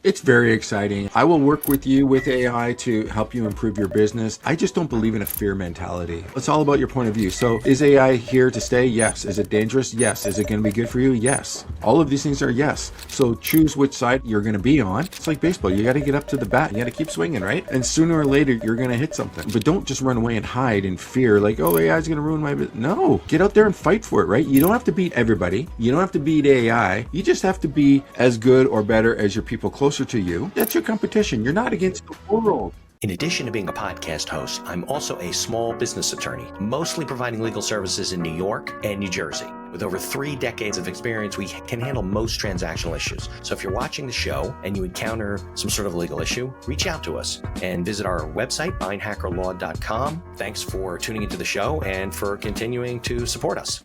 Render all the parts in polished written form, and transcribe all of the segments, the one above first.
It's very exciting. I will work with you with AI to help you improve your business. I just don't believe in a fear mentality. It's all about your point of view. So is AI here to stay? Yes. Is it dangerous? Yes. Is it going to be good for you? Yes. All of these things are yes. So choose which side you're going to be on. It's like baseball. You got to get up to the bat. You got to keep swinging, right? And sooner or later, you're going to hit something. But don't just run away and hide in fear like, oh, AI is going to ruin my business. No, get out there and fight for it, right? You don't have to beat everybody. You don't have to beat AI. You just have to be as good or better as your people closer to you. That's your competition. You're not against the world. In addition to being a podcast host, I'm also a small business attorney, mostly providing legal services in New York and New Jersey. With over 3 decades of experience, we can handle most transactional issues. So if you're watching the show and you encounter some sort of legal issue, reach out to us and visit our website, beinhakerlaw.com. Thanks for tuning into the show and for continuing to support us.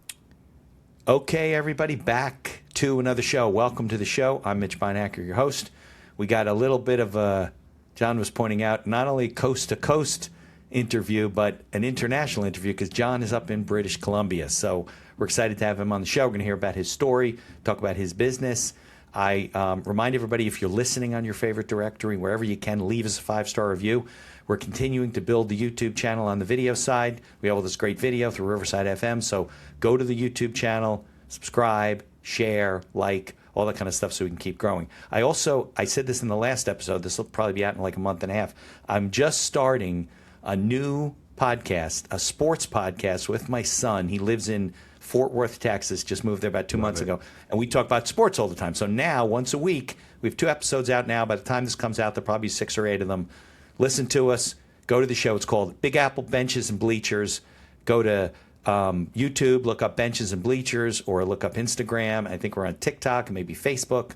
Okay, everybody, back to another show. Welcome to the show. I'm Mitch Beinhaker, your host. We got a little bit of a, John was pointing out, not only coast-to-coast interview, but an international interview because John is up in British Columbia. So we're excited to have him on the show. We're going to hear about his story, talk about his business. I remind everybody, if you're listening on your favorite directory, wherever you can, leave us a 5-star review. We're continuing to build the YouTube channel on the video side. We have all this great video through Riverside FM. So go to the YouTube channel, subscribe, share, like, all that kind of stuff so we can keep growing. I said this in the last episode, this will probably be out in like a month and a half. I'm just starting a new podcast, a sports podcast with my son. He lives in Fort Worth, Texas, just moved there about 2 months ago. And we talk about sports all the time. So now, once a week, we have 2 episodes out now. By the time this comes out, there'll probably be 6 or 8 of them. Listen to us. Go to the show. It's called Big Apple Benches and Bleachers. Go to YouTube, look up Benches and Bleachers, or look up Instagram. I think we're on TikTok and maybe Facebook.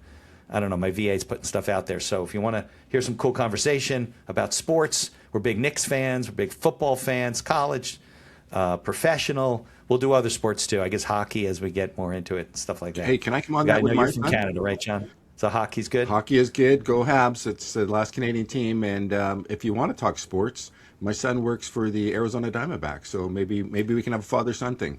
I don't know. My VA's putting stuff out there. So if you want to hear some cool conversation about sports, we're big Knicks fans, we're big football fans, college, professional. We'll do other sports too. I guess hockey as we get more into it, stuff like that. Hey, can I come on that with I know my you're from son? Canada, right, John? So hockey's good? Hockey is good. Go Habs. It's the last Canadian team. And if you want to talk sports, my son works for the Arizona Diamondbacks. So maybe we can have a father-son thing.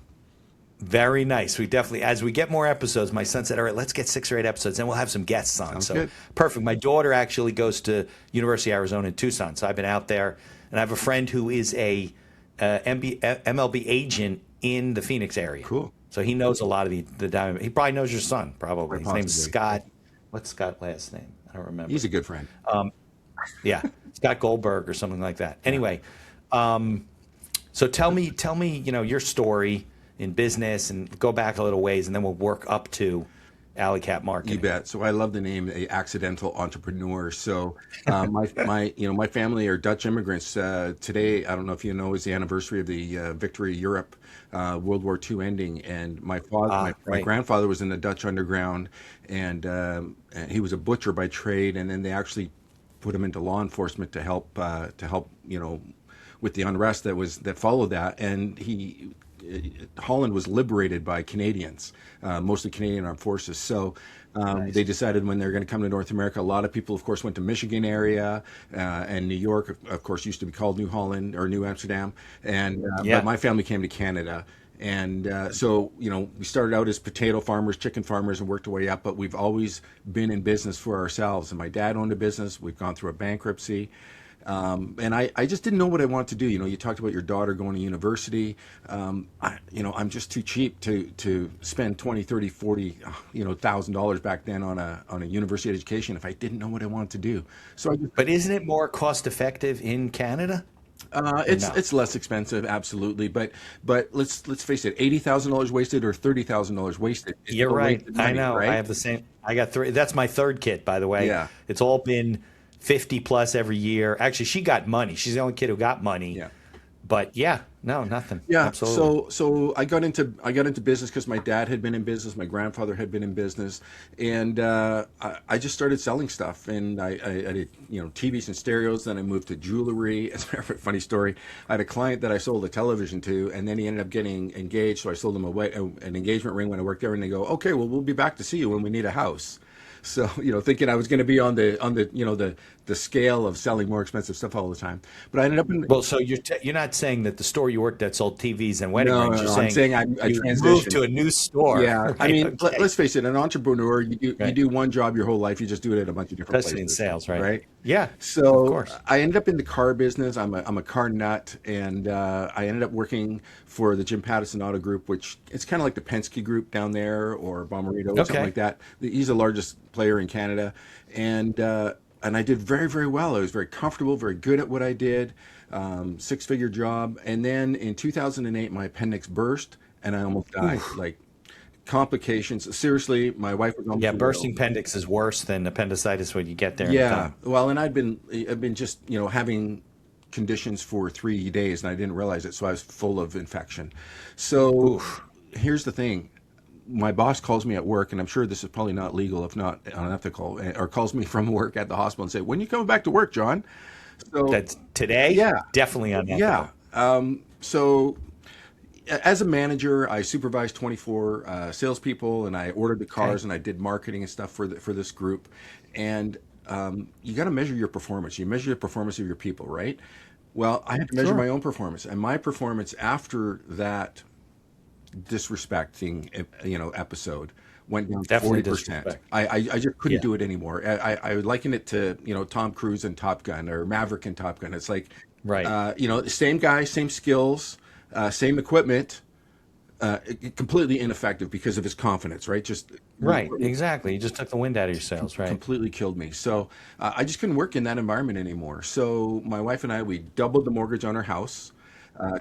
Very nice. We definitely, as we get more episodes, my son said, all right, let's get 6 or 8 episodes, and we'll have some guests on. Sounds good. Perfect. My daughter actually goes to University of Arizona in Tucson, so I've been out there. And I have a friend who is a MLB agent in the Phoenix area. Cool. So he knows a lot of the Diamond. He probably knows your son, probably. His name's Possibly. Scott. What's Scott's last name? I don't remember. He's a good friend. Yeah, Scott Goldberg or something like that. Anyway, so tell me, your story in business and go back a little ways, and then we'll work up to AlleyCat Marketing. You bet. So I love the name, a accidental entrepreneur. So my family are Dutch immigrants. Today, I don't know if you know, is the anniversary of the victory of Europe, World War II ending. And my father, my grandfather was in the Dutch underground, and he was a butcher by trade. And then they actually put him into law enforcement to help with the unrest that followed that. And Holland was liberated by Canadians, mostly Canadian armed forces. So Nice. they decided when they're going to come to North America, a lot of people, of course, went to Michigan area, and New York, of course, used to be called New Holland or New Amsterdam. And but my family came to Canada. And so, we started out as potato farmers, chicken farmers, and worked our way up. But we've always been in business for ourselves. And my dad owned a business. We've gone through a bankruptcy. And I just didn't know what I wanted to do. You talked about your daughter going to university. I'm just too cheap to spend 20, 30, 40, $1,000 back then on a university education if I didn't know what I wanted to do. So But isn't it more cost effective in Canada? it's less expensive, absolutely. But let's face it, $80,000 wasted or $30,000 wasted. You're right. Wasted money, I know. right? I have the same. I got 3. That's my 3rd kid, by the way. Yeah. It's all been 50 plus every year. Actually, she got money. She's the only kid who got money. Yeah. But nothing. Yeah, Absolutely. so I got into business because my dad had been in business, my grandfather had been in business, and I just started selling stuff. And I did TVs and stereos. Then I moved to jewelry. As a matter of fact, funny story, I had a client that I sold a television to, and then he ended up getting engaged. So I sold him an engagement ring when I worked there, and they go, okay, well, we'll be back to see you when we need a house. So, thinking I was going to be on the the scale of selling more expensive stuff all the time. But I ended up in Well, so you're not saying that the store you worked at sold TVs and wedding no, rings. no, You're no. I'm saying saying I you moved transitioned. to a new store, Yeah, I right? mean, Okay, let's face it, an entrepreneur, you right. do one job your whole life, you just do it at a bunch of different Especially in places, sales, right? right? Yeah, of So course. I ended up in the car business. I'm a car nut, and I ended up working for the Jim Pattison Auto Group, which it's kind of like the Penske Group down there, or Bomarito, or something Okay. like that. He's the largest player in Canada, and I did very, very well. I was very comfortable, very good at what I did, six-figure job. And then in 2008, my appendix burst, and I almost died. Oof. Like complications. Seriously, my wife was Yeah, almost a widow. bursting appendix is worse than appendicitis when you get there in Yeah, time. well, and I've been just having conditions for 3 days, and I didn't realize it, so I was full of infection. So Oof. here's the thing: my boss calls me at work, and I'm sure this is probably not legal, if not unethical, or calls me from work at the hospital and say, "When you coming back to work, John?" So That's today yeah, definitely yeah. unethical. So as a manager, I supervised 24 salespeople, and I ordered the Okay. cars, and I did marketing and stuff for this group. And you got to measure your performance. You measure the performance of your people, right? Well, I had to measure Sure. my own performance, and my performance after that disrespecting episode went down Definitely 40%. disrespect. I just couldn't Yeah. do it anymore. I would liken it to Tom Cruise in Top Gun, or Maverick in Top Gun. It's like Right. same guy, same skills, same equipment, completely ineffective because of his confidence, right? Just Right. Exactly. You just took the wind out of your sails, right? completely killed me. So I just couldn't work in that environment anymore. So my wife and I, we doubled the mortgage on our house,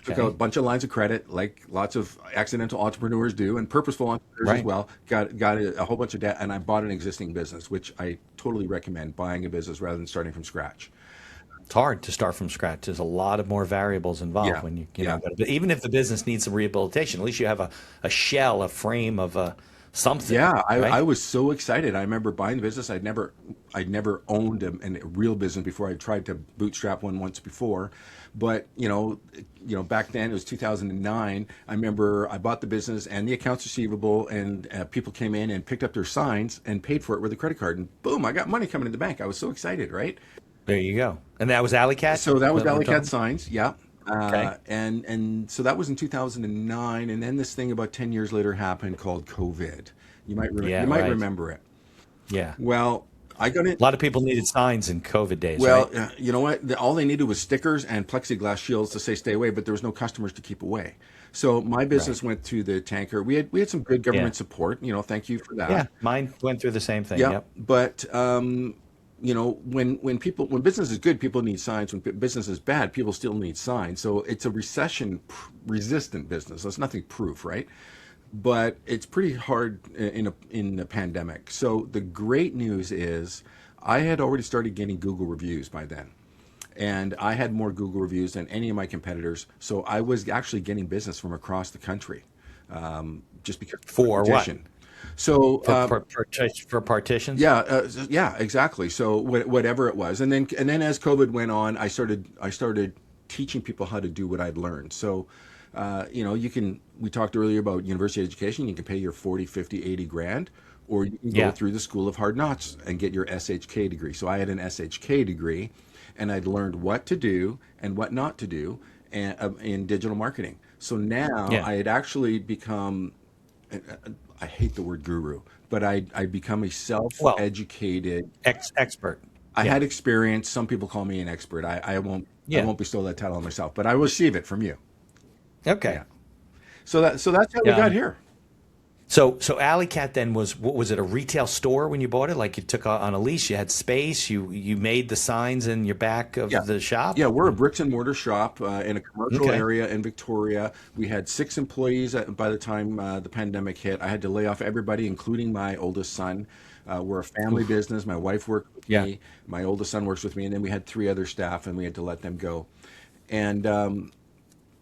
took out a Okay. bunch of lines of credit, like lots of accidental entrepreneurs do, and purposeful entrepreneurs as Right. well. Got a whole bunch of debt, and I bought an existing business, which I totally recommend buying a business rather than starting from scratch. It's hard to start from scratch. There's a lot of more variables involved Yeah, when you yeah. know. But even if the business needs some rehabilitation, at least you have a shell, a frame of something, Yeah, I right? was so excited. I remember buying the business. I'd never owned a real business before. I tried to bootstrap one once before, but back then it was 2009. I remember I bought the business and the accounts receivable, and people came in and picked up their signs and paid for it with a credit card, and boom, I got money coming in the bank. I was so excited, right? There you go. And that was AlleyCat So that was that we're AlleyCat talking. Signs, yeah. Okay. And so that was in 2009, and then this thing about 10 years later happened called COVID. You Yeah. might Right. remember it. Yeah. Well, I got it. A lot of people needed signs in COVID days, Well, right? you know what? All they needed was stickers and plexiglass shields to say "stay away," but there was no customers to keep away. So my business Right. went to the tanker. We had some good Yeah. government support. Thank you for that. Yeah. Mine went through the same thing. Yeah, Yep. but when business is good, people need signs. When business is bad, people still need signs. So it's a recession resistant business. That's nothing proof, right? But it's pretty hard in a pandemic. So the great news is I had already started getting Google reviews by then. And I had more Google reviews than any of my competitors. So I was actually getting business from across the country, just because of For what? repetition. So For partitions? yeah, yeah, exactly. So whatever it was, and then as COVID went on, I started teaching people how to do what I'd learned. So, we talked earlier about university education. You can pay your 40, 50, 80 grand, or you can go Yeah. through the School of Hard Knocks and get your SHK degree. So I had an SHK degree, and I'd learned what to do and what not to do in digital marketing. So now Yeah. I had actually become, I hate the word guru, but I become a Well, self-educated. expert. I Yeah. had experience. Some people call me an expert. I won't I Yeah. won't bestow that title on myself, but I will receive it from you. Okay. Yeah. So that's how we Yeah. got here. So AlleyCat then was it a retail store when you bought it? Like you took on a lease, you had space, you made the signs in your back Yeah. of the shop? Yeah, we're a bricks and mortar shop in a commercial Okay. area in Victoria. We had 6 employees by the time the pandemic hit. I had to lay off everybody, including my oldest son. We're a family Oof. business. My wife worked with Yeah. me. My oldest son works with me, and then we had 3 other staff, and we had to let them go. And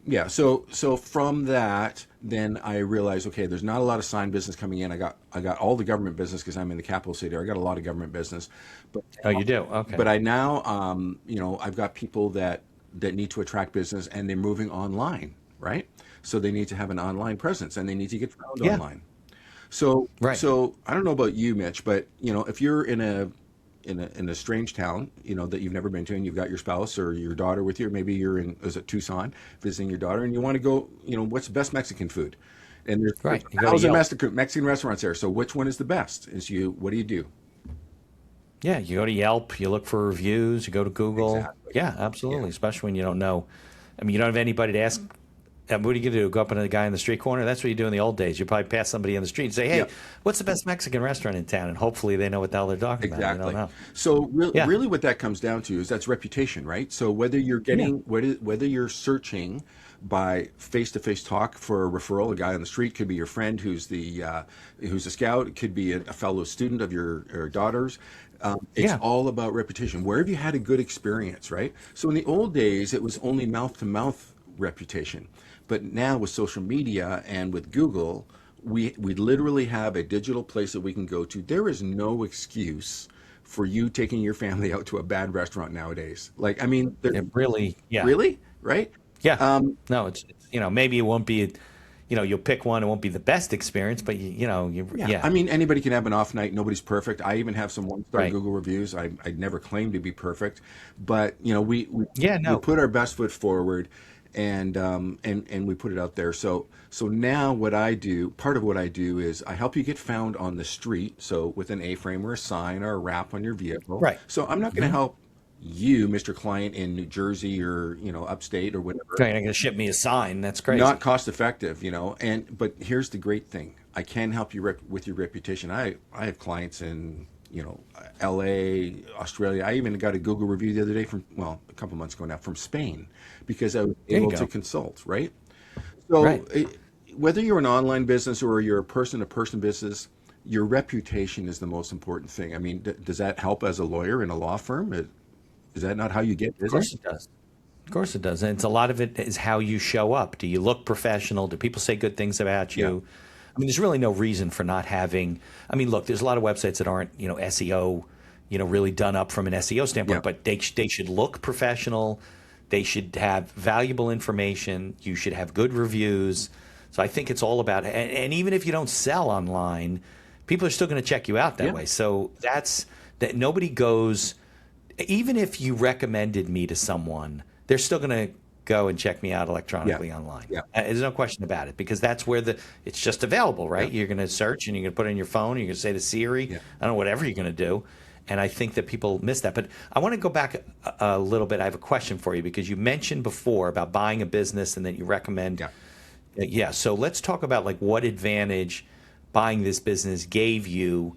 yeah, so from that, then I realized, okay, there's not a lot of sign business coming in. I got all the government business because I'm in the capital city. I got a lot of government business, but Oh, you do? Okay. but I now, I've got people that need to attract business, and they're moving online, right? So they need to have an online presence, and they need to get found Yeah. online. Right. So I don't know about you, Mitch, but if you're in a strange town, that you've never been to, and you've got your spouse or your daughter with you, or maybe you're is it Tucson visiting your daughter, and you want to go, what's the best Mexican food? And there's Right. You go to thousands of Yelp. Mexican restaurants there. So which one is the best? What do you do? Yeah, you go to Yelp, you look for reviews, you go to Google. Exactly. Yeah, Yeah. absolutely. Especially when you don't know. I mean, you don't have anybody to ask. What are you going to do? Go up on a guy in the street corner? That's what you do in the old days. You probably pass somebody on the street and say, Yeah. "Hey, what's the best Mexican restaurant in town?" And hopefully they know what the hell they're talking about. You don't Exactly. know. So Yeah. really what that comes down to is that's reputation, right? So whether you're Yeah. getting whether you're searching by face-to-face talk for a referral, a guy on the street could be your friend who's a scout, it could be a fellow student of your daughter's. It's Yeah. all about reputation. Where have you had a good experience, right? So in the old days, it was only mouth-to-mouth reputation, but now with social media and with Google, we literally have a digital place that we can go to. There is no excuse for you taking your family out to a bad restaurant nowadays. Like, I mean, It really. Yeah. really, right? Yeah. No, maybe it won't be. You'll pick one. It won't be the best experience, but Yeah. yeah. I mean, anybody can have an off night. Nobody's perfect. I even have some one-star Right. Google reviews. I never claimed to be perfect, but Yeah. we No. put our best foot forward, and we put it out there. So now what I do, part of what I do is I help you get found on the street. So with an A-frame or a sign or a wrap on your vehicle. Right. So I'm not going to help you, Mr. Client, in New Jersey or upstate or whatever. You're not going to ship me a sign. That's crazy. Not cost effective, but here's the great thing. I can help you with your reputation. I have clients in, LA, Australia. I even got a Google review the other day a couple months ago now, from Spain, because I was There you able go. to consult, right? So Right. whether you're an online business or you're a person-to-person business, your reputation is the most important thing. I mean, does that help as a lawyer in a law firm? Is that not how you get Of course business? it does. Of course it does. And it's a lot of it is how you show up. Do you look professional? Do people say good things about Yeah. you? I mean, there's really no reason for not having. I mean, look, there's a lot of websites that aren't, SEO, really done up from an SEO standpoint, Yeah. but they should look professional. They should have valuable information. You should have good reviews. So I think it's all about, and even if you don't sell online, people are still going to check you out that Yeah. way. So that nobody goes, even if you recommended me to someone, they're still going to go and check me out electronically online. Yeah. There's no question about it, because that's where it's just available, right? Yeah. You're going to search and you're going to put it in your phone. And you're going to say to Siri, Yeah. I don't know, whatever you're going to do. And I think that people miss that. But I want to go back a little bit. I have a question for you, because you mentioned before about buying a business and that you recommend. Yeah. Yeah. So let's talk about like what advantage buying this business gave you,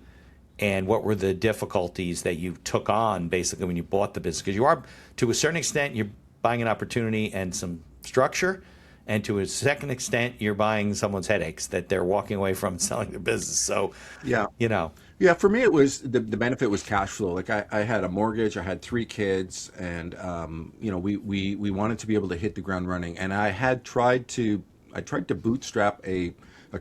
and what were the difficulties that you took on basically when you bought the business? Because you are, to a certain extent, you're buying an opportunity and some structure, and to a second extent, you're buying someone's headaches that they're walking away from and selling their business. So, Yeah. you know, Yeah, for me, it was the benefit was cash flow. Like I had a mortgage, I had 3 kids, and we wanted to be able to hit the ground running. And I tried to bootstrap a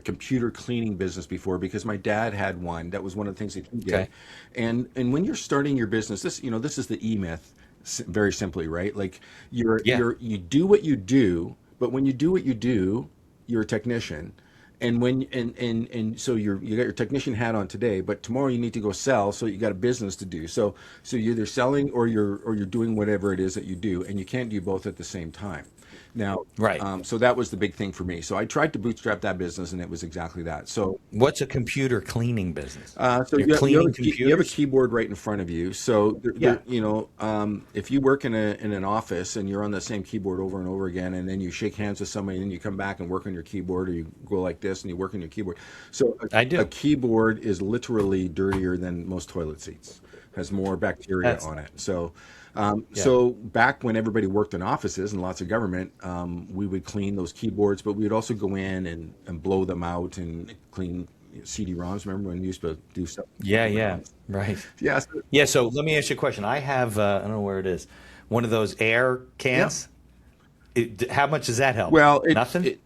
computer cleaning business before, because my dad had one. That was one of the things that he did. Okay. And when you're starting your business, this is the E-myth, very simply, right? Like you do what you do, but when you do what you do, you're a technician. And so you got your technician hat on today, but tomorrow you need to go sell, so you got a business to do. So you're either selling or you're doing whatever it is that you do, and you can't do both at the same time. Now, Right. So that was the big thing for me. So I tried to bootstrap that business, and it was exactly that. So what's a computer cleaning business? so You're you cleaning have a computers? keyboard right in front of you. So Yeah. if you work in an office and you're on the same keyboard over and over again, and then you shake hands with somebody, and then you come back and work on your keyboard, or you go like this and you work on your keyboard. So I do. a keyboard is literally dirtier than most toilet seats. Has more bacteria That's- on it. So back when everybody worked in offices and lots of government, we would clean those keyboards, but we would also go in and blow them out and clean CD-ROMs. Remember when we used to do stuff? Yeah. Right. Yes. Yeah. So let me ask you a question. I have, I don't know where it is, one of those air cans. How much does that help? Well, Nothing?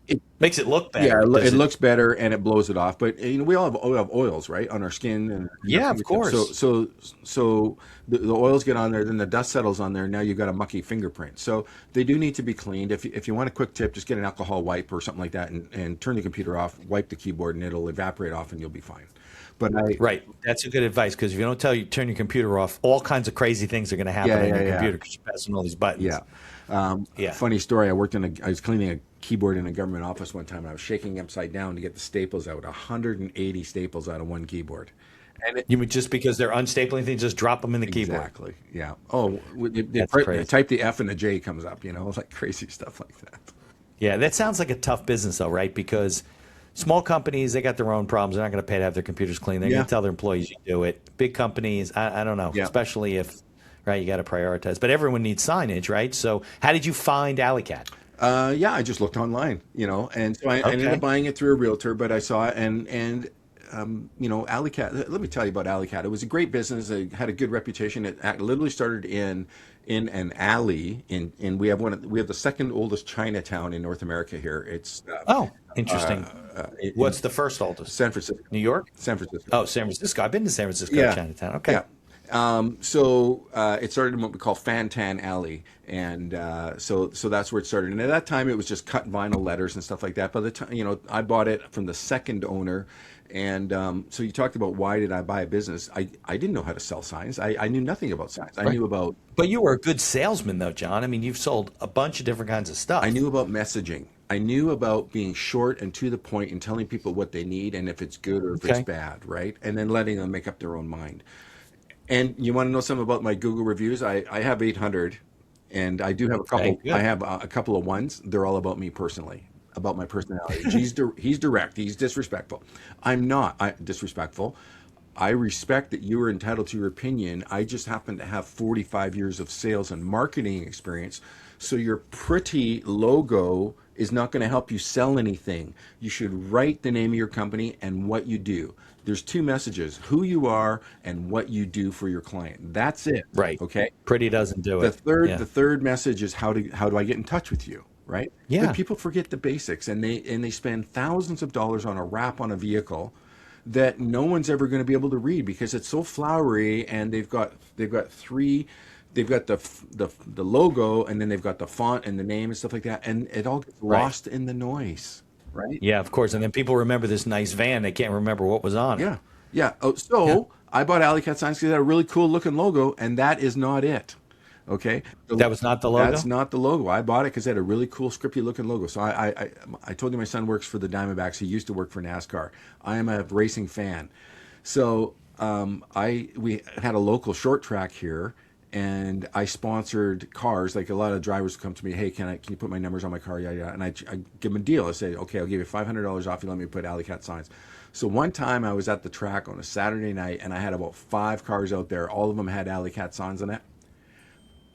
It, Makes it look yeah, better. it Does it? looks better and it blows it off. But we all have oils, right, on our skin and our Yeah, of fingertips. So course. the oils get on there, then the dust settles on there. Now you've got a mucky fingerprint. So they do need to be cleaned. If you want a quick tip, just get an alcohol wipe or something like that, and turn the computer off, wipe the keyboard, and it'll evaporate off, and you'll be fine. But Right. That's a good advice because if you don't turn your computer off, all kinds of crazy things are going to happen yeah, on yeah, your yeah. computer because you're pressing all these Yeah. buttons. Yeah. Funny story. I was cleaning a keyboard in a government office one time, and I was shaking upside down to get the staples out. 180 staples out of one keyboard. And it, You mean just because they're unstapling things, just drop them in the keyboard. exactly. Yeah. Oh, That's crazy. type the F and the J comes up. Like crazy stuff like that. Yeah, that sounds like a tough business though, right? Because small companies, they got their own problems. They're not going to pay to have their computers clean. They're going Yeah. to tell their employees you do it. Big companies, I don't know, Yeah. especially if, right, you got to prioritize. But everyone needs signage, right? So how did you find AlleyCat? Yeah, I just looked online, and so I ended Okay. up buying it through a realtor, but I saw it and AlleyCat. Let me tell you about AlleyCat. It was a great business. It had a good reputation. It literally started in an alley in we have the second oldest Chinatown in North America here. It's Oh, interesting. in What's the first oldest? San Francisco. New York? San Francisco. Oh, San Francisco. I've been to San Francisco, Yeah, Chinatown. Okay. yeah. So it started in what we call Fantan Alley, and so that's where it started. And at that time, it was just cut vinyl letters and stuff like that. By the time I bought it from the second owner, and so you talked about why did I buy a business? I didn't know how to sell signs. I knew nothing about signs. I Right. knew about But you were a good salesman, though, John. I mean, you've sold a bunch of different kinds of I stuff. knew about messaging. I knew about being short and to the point and telling people what they need and if it's good or if it's Okay. bad, right? And then letting them make up their own mind. And you want to know something about my Google reviews? I have 800, and I do have a Okay, couple. I good. have a couple of ones. They're all about me personally, about my personality. He's direct. He's disrespectful. I'm not disrespectful. I respect that you are entitled to your opinion. I just happen to have 45 years of sales and marketing experience. So your pretty logo is not going to help you sell anything. You should write the name of your company and what you do. There's two messages: who you are and what you do for your client. That's it. Right. Okay. Pretty doesn't do The it. third Yeah. the third message is how do I get in touch with you, right? But Yeah. people forget the basics, and they spend thousands of dollars on a wrap on a vehicle that no one's ever going to be able to read because it's so flowery, and they've got the logo, and then they've got the font and the name and stuff like that, and it all gets Right. lost in the noise, right? Yeah, of course. And then people remember this nice van. They can't remember what was on it. Yeah, yeah. Oh, Yeah. so I bought AlleyCat signs because it had a really cool looking logo, and that is not it. Okay, That was not the that's logo? not the logo. I bought it because it had a really cool, scripty looking logo. So I told you my son works for the Diamondbacks. He used to work for NASCAR. I am a racing fan. So we had a local short track here, and I sponsored cars. Like a lot of drivers would come to me, hey, can you put my numbers on my car? Yeah, yeah. And I give them a deal. I say, okay, I'll give you $500 off. You let me put AlleyCat signs. So one time I was at the track on a Saturday night, and I had about 5 cars out there. All of them had AlleyCat signs on it.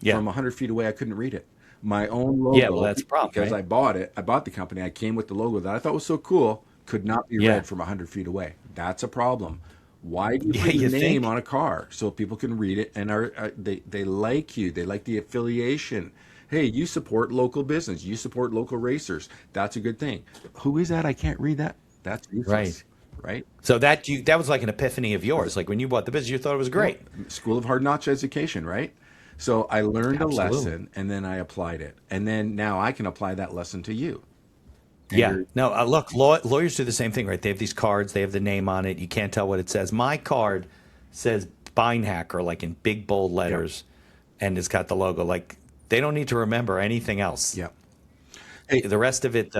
Yeah. From 100 feet away, I couldn't read it. My own Yeah, well, logo, that's a problem, because right? I bought the company. I came with the logo that I thought was so cool, could not be Yeah. read from 100 feet away. That's a problem. Why do you Yeah, put you your name think? on a car so people can read it and they like you? They like the affiliation. Hey, you support local business. You support local racers. That's a good thing. Who is that? I can't read that. That's useless, Right. right? So that was like an epiphany of yours. Like when you bought the business, you thought it was great. School of Hard Knocks education, right? So I learned a Absolutely. lesson and then I applied it. And then now I can apply that lesson to you. And Yeah. you're, No, look, lawyers do the same thing, right? They have these cards. They have the name on it. You can't tell what it says. My card says Beinhaker, like in big bold yeah, letters, and it's got the logo. Like they don't need to remember anything else. yeah. Hey, The rest of it,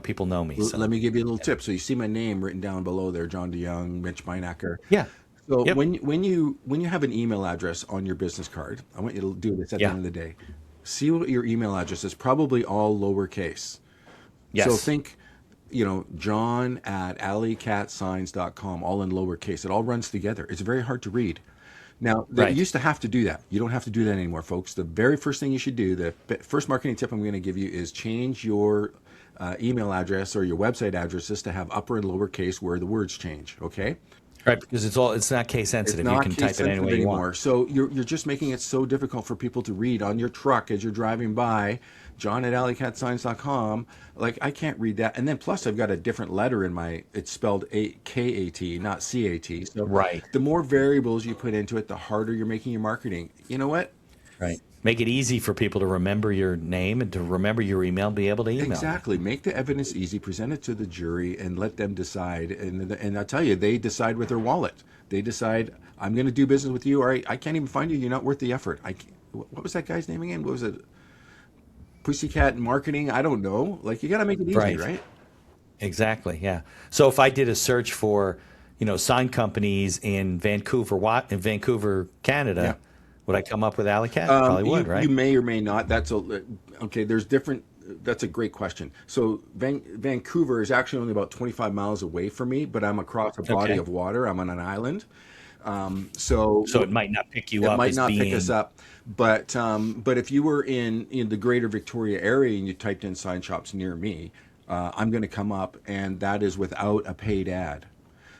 people know me. So let me give you a little tip. So you see my name written down below there, John De Jong, Mitch Beinhaker. yeah. So Yep. when you have an email address on your business card, I want you to do this at the Yeah. end of the day. See what your email address is. Probably all lowercase. So Yes. think, John at alleycatsigns.com, all in lowercase. It all runs together. It's very hard to read. Now, they Right. used to have to do that. You don't have to do that anymore, folks. The very first thing you should do, the first marketing tip I'm going to give you is change your email address or your website addresses to have upper and lowercase where the words change, okay? Right, because it's not case It's sensitive. You not can case type it any sensitive way you want. anymore. So you're just making it so difficult for people to read on your truck as you're driving by. John at AlleyCatSigns.com. Like, I can't read that. And then plus I've got a different letter in it's spelled K-A-T, not C-A-T. So Right. the more variables you put into it, the harder you're making your marketing. You know what? Right. Make it easy for people to remember your name and to remember your email, be able to email you. Exactly. Make the evidence easy, present it to the jury, and let them decide. And I'll tell you, they decide with their wallet. They decide, I'm going to do business with you, or I can't even find you. You're not worth the effort. What was that guy's name again? What was it? Pussycat Marketing? I don't know. Like, you got to make it easy, right? Exactly. Yeah. So if I did a search for, sign companies in Vancouver, Canada, Yeah. would I come up with AlleyCat? Probably would, right? You may or may not. Okay. There's different. That's a great question. So Vancouver is actually only about 25 miles away from me, but I'm across a body of water. I'm on an island. So it might not pick you it up might as not being... pick us up, but if you were in the greater Victoria area and you typed in sign shops near me, I'm going to come up, and that is without a paid ad.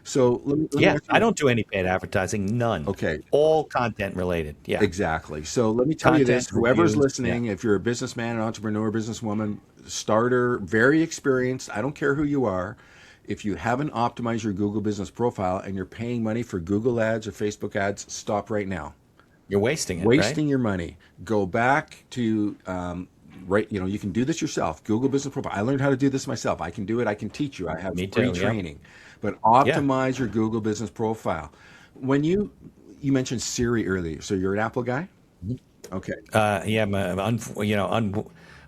So let me ask you, I don't do any paid advertising, none. okay, All content related. Yeah. exactly. So let me tell you Content this: whoever's reviews. listening, if you're a businessman, an entrepreneur, businesswoman, starter, very experienced, I don't care who you are. If you haven't optimized your Google business profile and you're paying money for Google ads or Facebook ads, stop right now. You're wasting it, Wasting your money. Go back to right. You can do this yourself. Google business profile. I learned how to do this myself. I can do it. I can teach you. I have Me free too, training. But optimize your Google business profile. When you mentioned Siri earlier, so you're an Apple guy. Okay.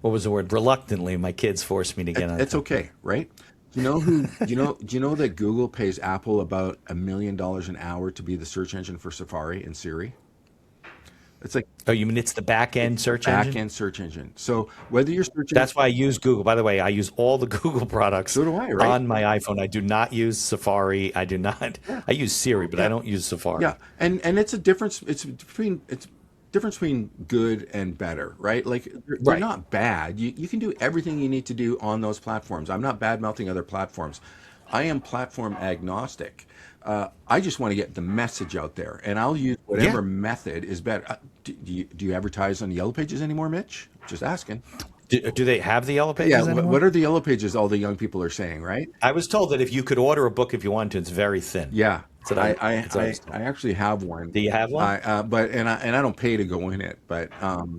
What was the word? Reluctantly, my kids forced me to get on. It's okay, right? Do you know that Google pays Apple about $1 million an hour to be the search engine for Safari and Siri? It's like, Oh, you mean it's the back end search engine? back end search engine. So whether you're searching, That's why I use Google. By the way, I use all the Google products so do I, right? on my iPhone. I do not use Safari. I do not. Yeah. I use Siri, but I don't use Safari. Yeah, and it's a difference. It's difference between good and better, right? Like they're Right. not bad. You can do everything you need to do on those platforms. I'm not bad mouthing other platforms. I am platform agnostic. I just want to get the message out there, and I'll use whatever method is better. Do you advertise on the Yellow Pages anymore, Mitch? Just asking. Do they have the Yellow Pages Yeah. anymore? What are the Yellow Pages? All the young people are saying, right? I was told that if you could order a book if you want to, it's very thin. Yeah. That's what I I was told. actually have one. Do you have one? I don't pay to go in it, but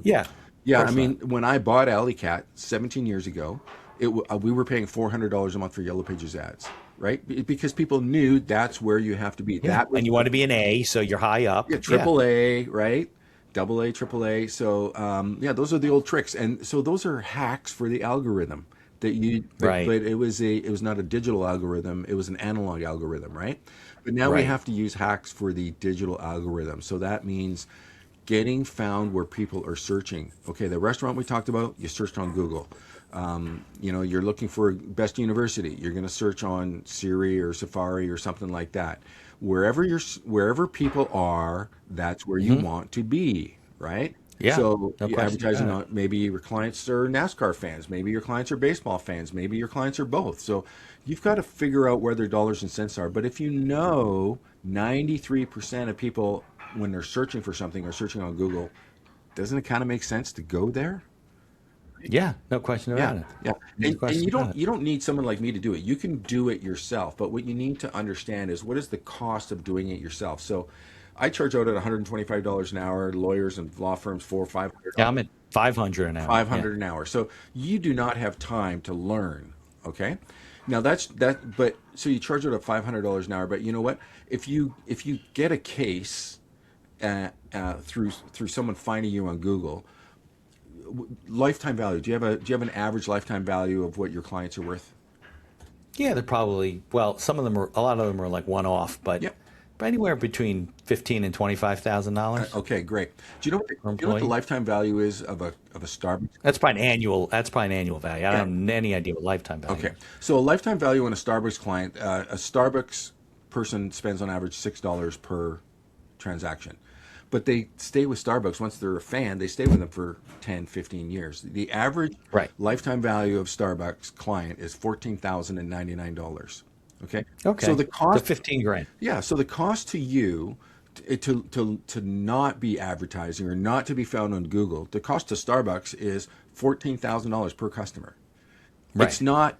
Yeah. yeah. Of I course mean, when I bought AlleyCat 17 years ago, we were paying $400 a month for Yellow Pages ads, right? Because people knew that's where you have to be. Yeah. That was, And you want to be an A, so you're high up. yeah, triple A, right? Double A, triple A. So yeah, those are the old tricks, and so those are hacks for the algorithm that Right. But it was not a digital algorithm; it was an analog algorithm, right? But now we Right. have to use hacks for the digital algorithm. So that means getting found where people are searching. Okay, the restaurant we talked about, you searched on Google. You're looking for best university. You're going to search on Siri or Safari or something like that. Wherever people are, that's where you want to be, right? Yeah, So no you're question advertising about on, maybe your clients are NASCAR fans, maybe your clients are baseball fans, maybe your clients are both. So you've got to figure out where their dollars and cents are. But if you know 93% of people when they're searching for something are searching on Google, doesn't it kind of make sense to go there? Yeah, no question about Yeah, it. yeah. No And question about it. you don't need someone like me to do it. You can do it yourself. But what you need to understand is what is the cost of doing it yourself. So I charge out at $125 an hour. Lawyers and law firms $400, Yeah, I'm at 500 an hour. 500 an hour. So you do not have time to learn. Okay. Now but so you charge out at $500 an hour. But you know what? If you get a case through someone finding you on Google, lifetime value. Do you have an average lifetime value of what your clients are worth? Yeah, they're probably, well, a lot of them are like one-off, but Yep. anywhere between $15,000 and $25,000 Okay, great. Do you know what per do you know what employee. the lifetime value is of a Starbucks? That's probably an annual. That's probably an annual value. I don't have any idea what lifetime value Okay, is. so a lifetime value on a Starbucks client, a Starbucks person spends on average $6 per transaction. But they stay with Starbucks. Once they're a fan, they stay with them for 10, 15 years. The average Right. lifetime value of Starbucks client is $14,099. Okay. So Okay. the So cost, 15 grand. yeah. So the cost to you to not be advertising or not to be found on Google, the cost to Starbucks is $14,000 per customer. It's Right. not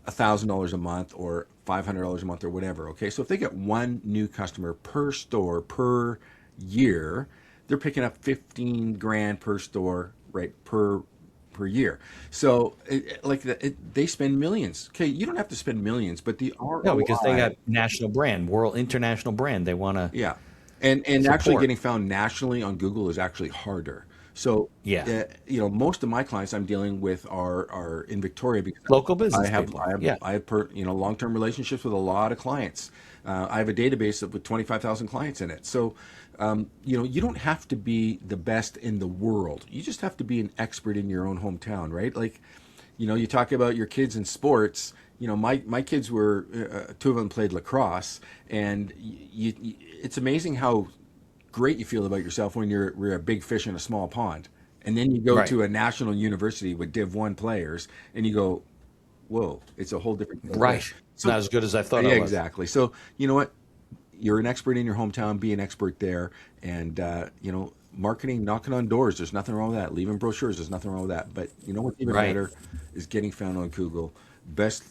$1,000 a month or $500 a month or whatever. Okay, so if they get one new customer per store per year, they're picking up 15 grand per store, right, per year. So they spend millions. Okay, you don't have to spend millions, but the No, because they ROI, got national brand, world international brand they want to yeah, and actually support. getting found nationally on Google is actually harder. So, Yeah. most of my clients I'm dealing with are in Victoria because Local I business have people. I have Yeah. I have long-term relationships with a lot of clients. I have a database with 25,000 clients in it. So, you don't have to be the best in the world. You just have to be an expert in your own hometown, right? Like, you talk about your kids in sports. My kids were two of them played lacrosse, and it's amazing how great you feel about yourself when you're a big fish in a small pond, and then you go Right. to a national university with Div 1 players, and you go, whoa, it's a whole different kettle of Right. fish. Not So, as good as I thought I yeah, was. exactly. So, you know what? You're an expert in your hometown. Be an expert there, and marketing, knocking on doors. There's nothing wrong with that. Leaving brochures. There's nothing wrong with that. But you know what's even Right. better is getting found on Google. Best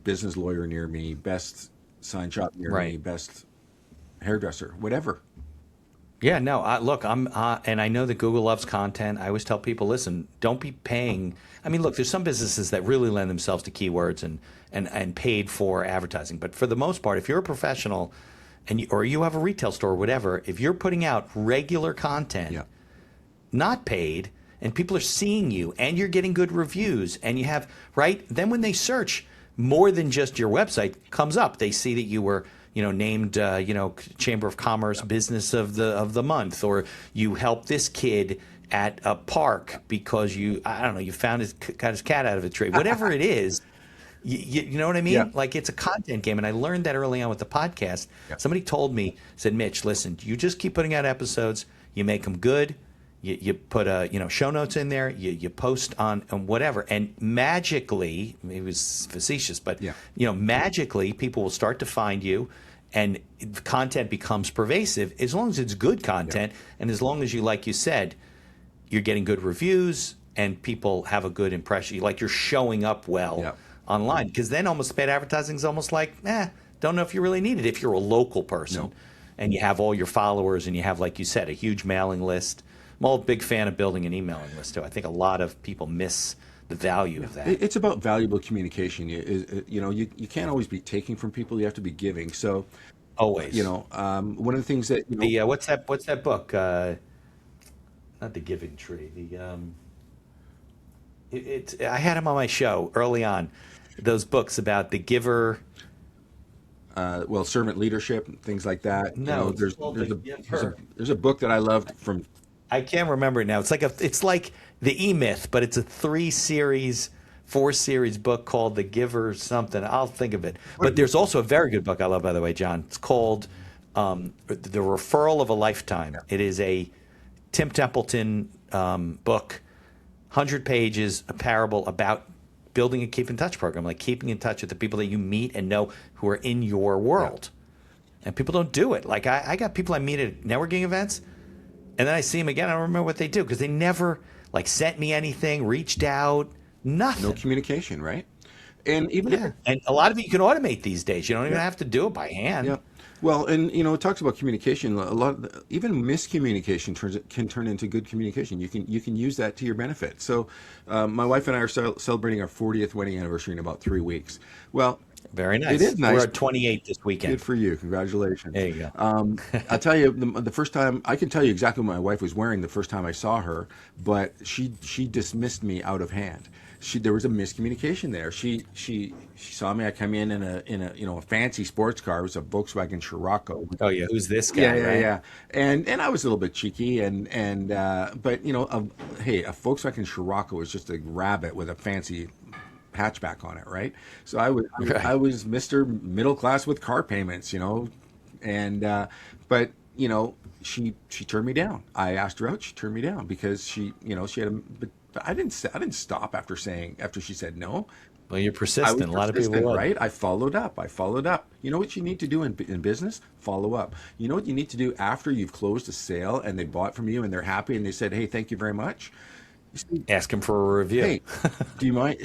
business lawyer near me. Best sign shop near me. Right. Best hairdresser. Whatever. Yeah, no, look, and I know that Google loves content. I always tell people, listen, don't be paying. I mean, look, there's some businesses that really lend themselves to keywords and paid for advertising. But for the most part, if you're a professional or you have a retail store or whatever, if you're putting out regular content, Yeah. not paid, and people are seeing you and you're getting good reviews and you have, right? Then when they search, more than just your website comes up. They see that you were, named, Chamber of Commerce Business of the Month, or you helped this kid at a park because I don't know, you got his cat out of a tree. Whatever it is, you know what I Yeah. mean? Like it's a content game. And I learned that early on with the podcast. Yeah. Somebody told me, said, Mitch, listen, you just keep putting out episodes, you make them good. You put show notes in there. You post on whatever, and magically, it was facetious, but Yeah. magically, people will start to find you, and the content becomes pervasive as long as it's good content, and as long as like you said, you're getting good reviews and people have a good impression, like you're showing up well Yeah. online. Because then almost paid advertising is almost like, don't know if you really need it if you're a local person No. and you have all your followers and you have, like you said, a huge mailing list. I'm a big fan of building an emailing list too. I think a lot of people miss the value of that. It's about valuable communication. You can't always be taking from people. You have to be giving. So, Always. one of the things that The what's that book? Not the Giving Tree. I had him on my show early on. Those books about the giver. servant leadership, things like that. No, it's There's called there's The a Giver. there's a book that I loved from. I can't remember it now. It's like the E Myth, but it's a 4-series book called The Giver something. I'll think of it. But there's also a very good book I love, by the way, John. It's called The Referral of a Lifetime. It is a Tim Templeton book, 100 pages, a parable about building a keep in touch program, like keeping in touch with the people that you meet and know who are in your world. And people don't do it. Like I got people I meet at networking events, and then I see them again. I don't remember what they do because they never sent me anything, reached out, nothing. No communication, right? And even And a lot of it you can automate these days. You don't even yeah. have to do it by hand. Yeah. Well, and it talks about communication. A lot, even miscommunication can turn into good communication. You can use that to your benefit. So, my wife and I are celebrating our 40th wedding anniversary in about 3 weeks. Well, Very nice. it is nice. We're at 28 this weekend. Good for you. Congratulations. There you go. I'll tell you, the first time, I can tell you exactly what my wife was wearing the first time I saw her, but she dismissed me out of hand. There was a miscommunication there. She saw me. I come in a fancy sports car. It was a Volkswagen Scirocco. Oh yeah, who's this guy? Yeah, yeah, right? yeah. And I was a little bit cheeky, but hey, a Volkswagen Scirocco is just a rabbit with a fancy hatchback on it, right? So Right. I was Mr. Middle Class with car payments, and but she turned me down. I asked her out, she turned me down because she had but I didn't stop after she said no. Well, you're I was persistent. A lot of people persistent, would. right? I followed up. I followed up. You know what you need to do in business? Follow up. You know what you need to do after you've closed a sale and they bought from you and they're happy and they said, hey, thank you very much. You say, Ask them for a review. hey, do you mind?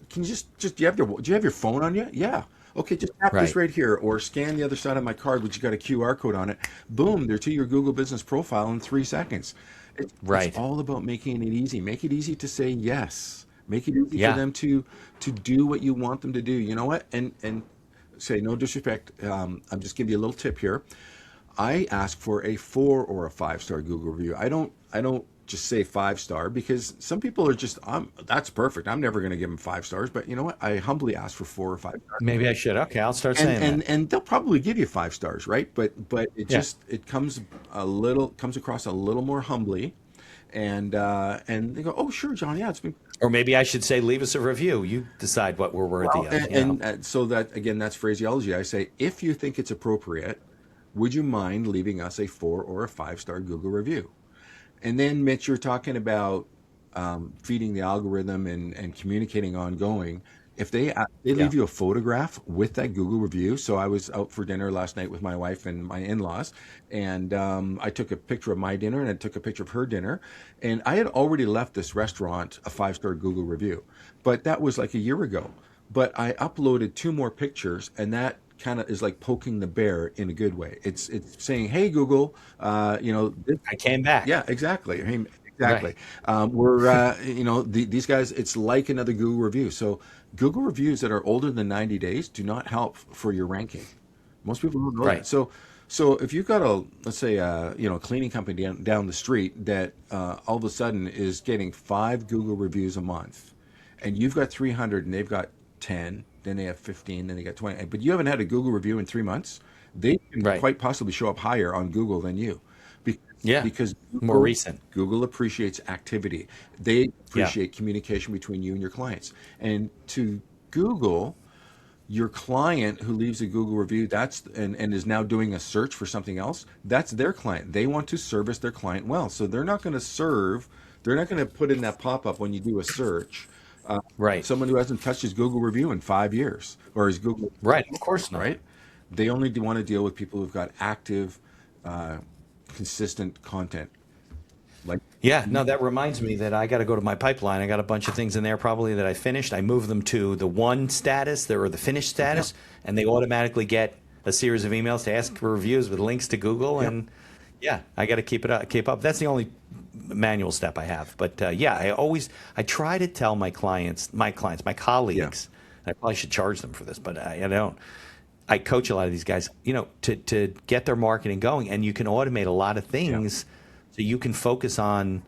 Can you just do you have your phone on you? Yeah. Okay, just tap this Right. right here or scan the other side of my card, which you got a QR code on it. Boom, they're to your Google Business profile in 3 seconds. It's Right. all about making it easy. Make it easy to say yes. Make it easy for Yeah. them to do what you want them to do. You know what? And say no disrespect. I'm just giving you a little tip here. I ask for a 4 or a 5 star Google review. I don't just say 5 star because some people are just that's perfect. I'm never going to give them 5 stars, but you know what? I humbly ask for 4 or 5 stars. Maybe I should. Okay, I'll start And saying that. and and they'll probably give you 5 stars, right? But Yeah. it comes across a little more humbly, and they go, oh sure, John, yeah, it's been Or maybe I should say, leave us a review. You decide what we're worthy well, of. You know. so that again, that's phraseology. I say, if you think it's appropriate, would you mind leaving us a 4 or a 5 star Google review? And then, Mitch, you're talking about feeding the algorithm and communicating ongoing. If they Yeah. leave you a photograph with that Google review, so I was out for dinner last night with my wife and my in-laws, and I took a picture of my dinner and I took a picture of her dinner, and I had already left this restaurant a 5 star Google review, but that was like a year ago. But I uploaded 2 more pictures, and that kind of is like poking the bear in a good way. It's saying, hey Google, this I came back. yeah, exactly. I mean, Right. exactly. We're, these guys, it's like another Google review. So Google reviews that are older than 90 days do not help for your ranking. Most people don't know that. Right. So if you've got let's say, cleaning company down the street that all of a sudden is getting 5 Google reviews a month, and you've got 300 and they've got 10, then they have 15, then they got 20, but you haven't had a Google review in 3 months, they can Right. quite possibly show up higher on Google than you. Because, Yeah. because More recent. Google appreciates activity. They Yeah. appreciate communication between you and your clients. And to Google, your client who leaves a Google review, and is now doing a search for something else, that's their client. They want to service their client well. So they're not going to put in that pop-up when you do a search, Right. someone who hasn't touched his Google review in 5 years or his Google, Right. Of course not. right? They only want to deal with people who've got active, uh, consistent content. Like, Yeah, no, that reminds me that I got to go to my pipeline. I got a bunch of things in there probably that I finished. I moved them to the one status or the finished status, and they automatically get a series of emails to ask for reviews with links to Google. Yep. And yeah, I got to keep up. That's the only manual step I have. But yeah, I try to tell my colleagues. I probably should charge them for this, but I don't. I coach a lot of these guys, to get their marketing going, and you can automate a lot of things. So you can focus on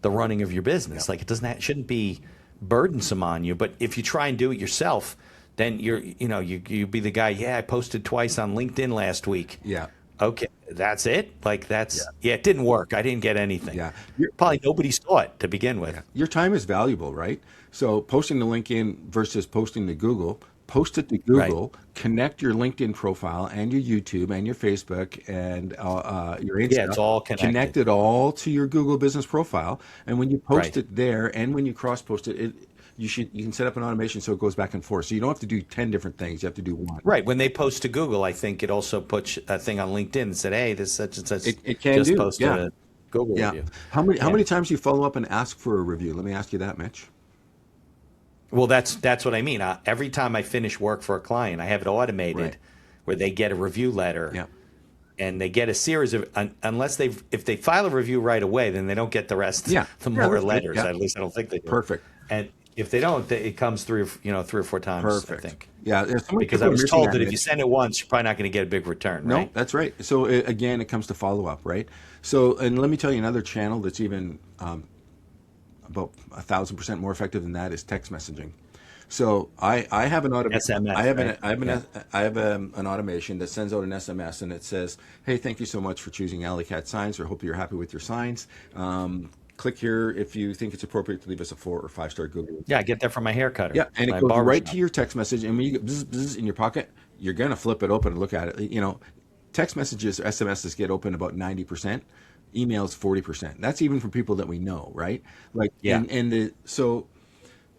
the running of your business. Like it shouldn't be burdensome on you. But if you try and do it yourself, then you be the guy. Yeah, I posted twice on LinkedIn last week. yeah, Okay, that's it. Like it didn't work. I didn't get anything. yeah. Probably nobody saw it to begin with. Your time is valuable, right? So posting to LinkedIn versus posting to Google, post it to Right. Google, connect your LinkedIn profile and your YouTube and your Facebook and your Yeah, Insta. it's all connected. Connect it all to your Google business profile. And when you post Right. it there and when you cross post it, you can set up an automation so it goes back and forth. So you don't have to do 10 different things. You have to do one. Right. When they post to Google, I think it also puts a thing on LinkedIn that said, "Hey, this such and such It can just do. posted Yeah. a Google Yeah. review." How Yeah. many times do you follow up and ask for a review? Let me ask you that, Mitch. Well, that's what I mean. Every time I finish work for a client, I have it automated Right. where they get a review letter, Yeah. and they get a series of if they file a review right away, then they don't get the rest. Yeah. The Yeah, more that's good. letters. Yeah. At least I don't think they do. Perfect. And if they don't, it comes three or four times. Perfect. I think. Yeah. There's so many Because people I are was missing told that, that if Mitch. you send it once, you're probably not going to get a big return, No, right? that's right. So again, it comes to follow up, right? So, and let me tell you another channel that's even about 1,000% more effective than that is text messaging. So I have an SMS, I have right? an automation that sends out an SMS and it says, "Hey, thank you so much for choosing AlleyCat Signs. Or hope you're happy with your signs. Click here if you think it's appropriate to leave us a 4 or 5 star Google." Yeah, I get that from my hair cutter. Yeah, and it My goes barber right shop. to your text message. And when you get bzz, bzz in your pocket, you're gonna flip it open and look at it. Text messages, SMSs get open about 90%. Emails 40%. That's even from people that we know, right? Like, Yeah. so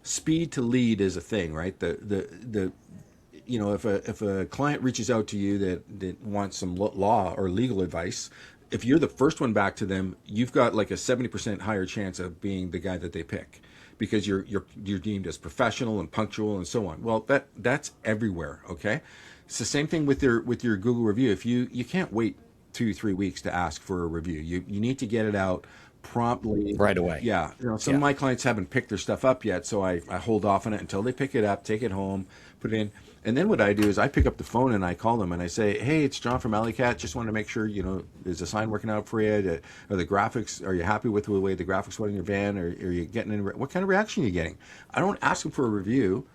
speed to lead is a thing, right? The if a client reaches out to you that wants some law or legal advice, if you're the first one back to them, you've got like a 70% higher chance of being the guy that they pick, because you're deemed as professional and punctual and so on. Well, that's everywhere. Okay, it's the same thing with your Google review. If you can't wait 2-3 weeks to ask for a review, you need to get it out promptly, right away. Yeah, some of my clients haven't picked their stuff up yet, so I hold off on it until they pick it up, take it home, put it in. And then what I do is I pick up the phone and I call them and I say, hey, it's John from AlleyCat. Just want to make sure, is the sign working out for you? Are the graphics, are you happy with the way the graphics went in your van? Or are you getting what kind of reaction are you getting? I don't ask them for a review.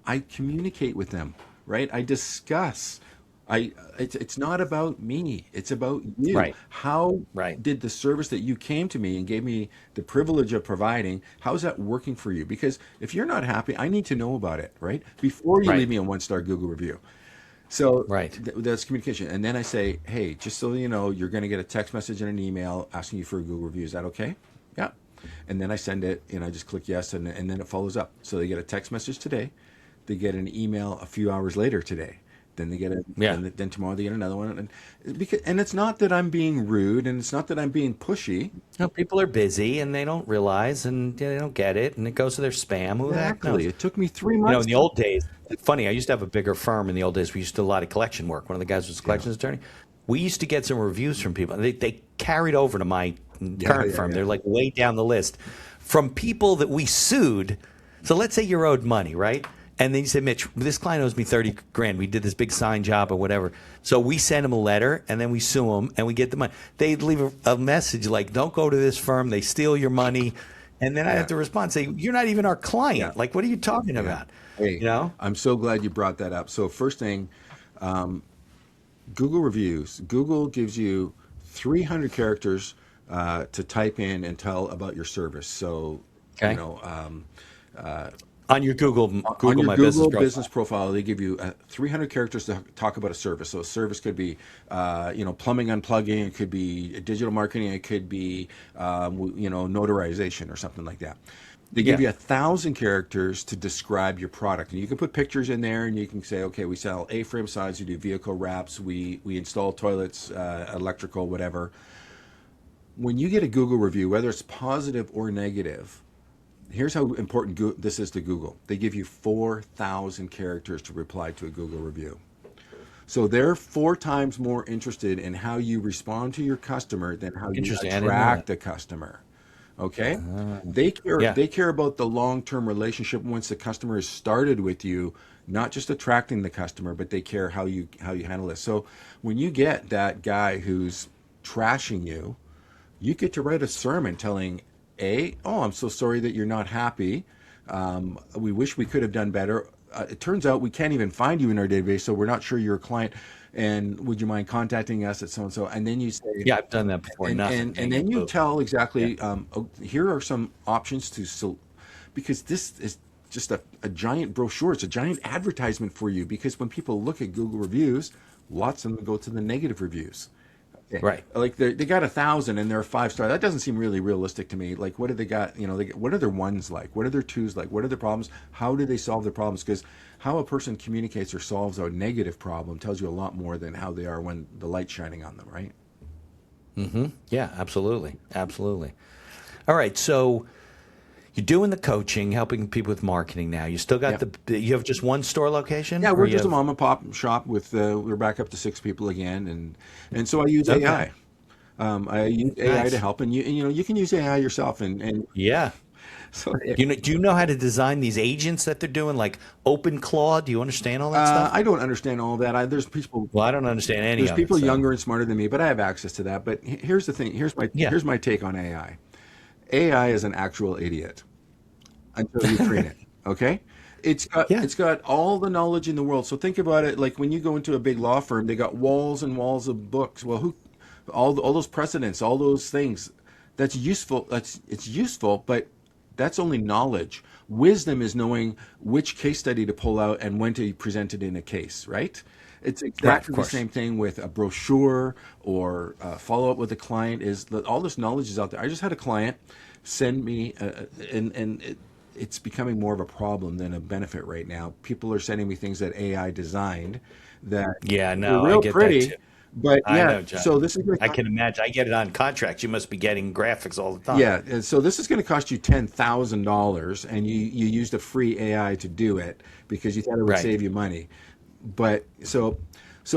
I communicate with them, right? I discuss. It's not about me. It's about you. Right. How did the service that you came to me and gave me the privilege of providing, how is that working for you? Because if you're not happy, I need to know about it, right? Before you leave me a 1-star Google review. So that's communication. And then I say, hey, just so you know, you're going to get a text message and an email asking you for a Google review. Is that okay? Yeah. And then I send it and I just click yes, and then it follows up. So they get a text message today. They get an email a few hours later today. Then they get it. Then tomorrow they get another one, and it's not that I'm being rude, and it's not that I'm being pushy. No, people are busy and they don't realize, and they don't get it, and it goes to their spam. Who the heck knows? It took me 3 months. In the old days, it's funny. I used to have a bigger firm in the old days. We used to do a lot of collection work. One of the guys was a collections attorney. We used to get some reviews from people. They carried over to my current firm. They're like way down the list from people that we sued. So let's say you're owed money, right? And then you say, Mitch, this client owes me $30,000. We did this big sign job or whatever. So we send them a letter and then we sue them and we get the money. They'd leave a message like, don't go to this firm. They steal your money. And then I have to respond, say, you're not even our client. Like, what are you talking about? Hey, I'm so glad you brought that up. So first thing, Google reviews. Google gives you 300 characters to type in and tell about your service. So, on your Google business profile, they give you 300 characters to talk about a service. So a service could be, plumbing unplugging. It could be digital marketing. It could be, notarization or something like that. They give you 1,000 characters to describe your product, and you can put pictures in there, and you can say, okay, we sell A-frame sides, we do vehicle wraps, we install toilets, electrical, whatever. When you get a Google review, whether it's positive or negative, here's how important this is to Google. They give you 4,000 characters to reply to a Google review. So they're 4 times more interested in how you respond to your customer than how you attract the customer. Okay? They care about the long-term relationship once the customer has started with you, not just attracting the customer, but they care how you handle it. So when you get that guy who's trashing you, you get to write a sermon telling I'm so sorry that you're not happy. We wish we could have done better. It turns out we can't even find you in our database, so we're not sure you're a client. And would you mind contacting us at so-and-so? And then you say... Yeah, I've done that before. And then you tell exactly, here are some options because this is just a giant brochure. It's a giant advertisement for you, because when people look at Google reviews, lots of them go to the negative reviews. Right. Like they got 1,000 and they're 5-star. That doesn't seem really realistic to me. Like, what do they got? What are their 1s like? What are their 2s like? What are their problems? How do they solve their problems? Because how a person communicates or solves a negative problem tells you a lot more than how they are when the light's shining on them, right? Mm-hmm. Yeah, absolutely. Absolutely. All right. So you're doing the coaching, helping people with marketing now. You still got you have just one store location? Yeah, we're just a mom and pop shop with, we're back up to 6 people again. And so I use AI. I use AI to help, and you can use AI yourself and So do you know how to design these agents that they're doing, like OpenClaw? Do you understand all that stuff? I don't understand all that. There's people. Well, I don't understand any of it. There's people younger and smarter than me, but I have access to that. But here's the thing. Here's my take on AI. AI is an actual idiot until you train it. Okay. It's got all the knowledge in the world. So think about it like when you go into a big law firm, they got walls and walls of books. Well, all those precedents, all those things, that's useful. It's useful, but that's only knowledge. Wisdom is knowing which case study to pull out and when to present it in a case, right? It's exactly the same thing with a brochure or follow up with a client. All this knowledge is out there. I just had a client send me, and it's becoming more of a problem than a benefit right now. People are sending me things that AI designed that Yeah, they're no, I real get that too. pretty, but I yeah. know, John. So this is going I to can imagine. I get it on contracts. You must be getting graphics all the time. yeah, and so this is going to cost you $10,000, and you used a free AI to do it because you thought it would Right. save you money. But so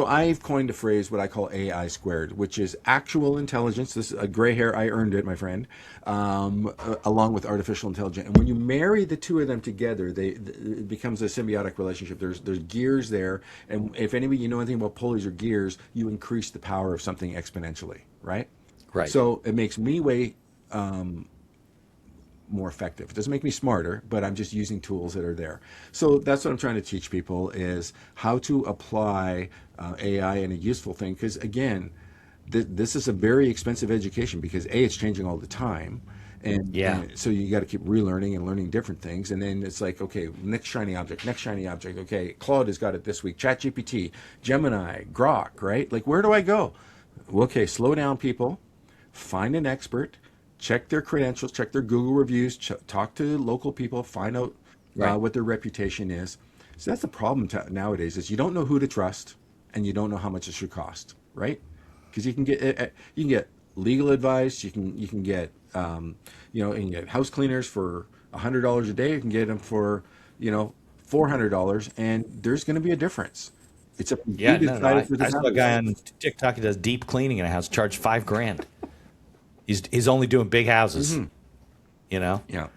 I've coined a phrase what I call AI squared, which is actual intelligence. This is a gray hair. I earned it, my friend. Along with artificial intelligence, and when you marry the two of them together, it becomes a symbiotic relationship. There's gears there, and if anybody you know anything about pulleys or gears, you increase the power of something exponentially, right? Right. So it makes me way more effective. It doesn't make me smarter, but I'm just using tools that are there. So that's what I'm trying to teach people is how to apply AI in a useful thing. Because again, this is a very expensive education because it's changing all the time. Yeah. And so you got to keep relearning and learning different things. And then it's like, okay, next shiny object, next shiny object. Okay, Claude has got it this week. ChatGPT, Gemini, Grok, right? Like, where do I go? Well, okay, slow down, people. Find an expert, check their credentials, check their Google reviews, talk to local people, find out Right. what their reputation is. So that's the problem nowadays is you don't know who to trust and you don't know how much it should cost, right? Because you can get legal advice, you can get you can get house cleaners for $100 a day, you can get them for $400, and there's going to be a difference. It's up to you Yeah. to No. No. decide if there's a I saw a value. guy on TikTok who does deep cleaning in a house, charged 5 grand. He's only doing big houses. You know. Yeah.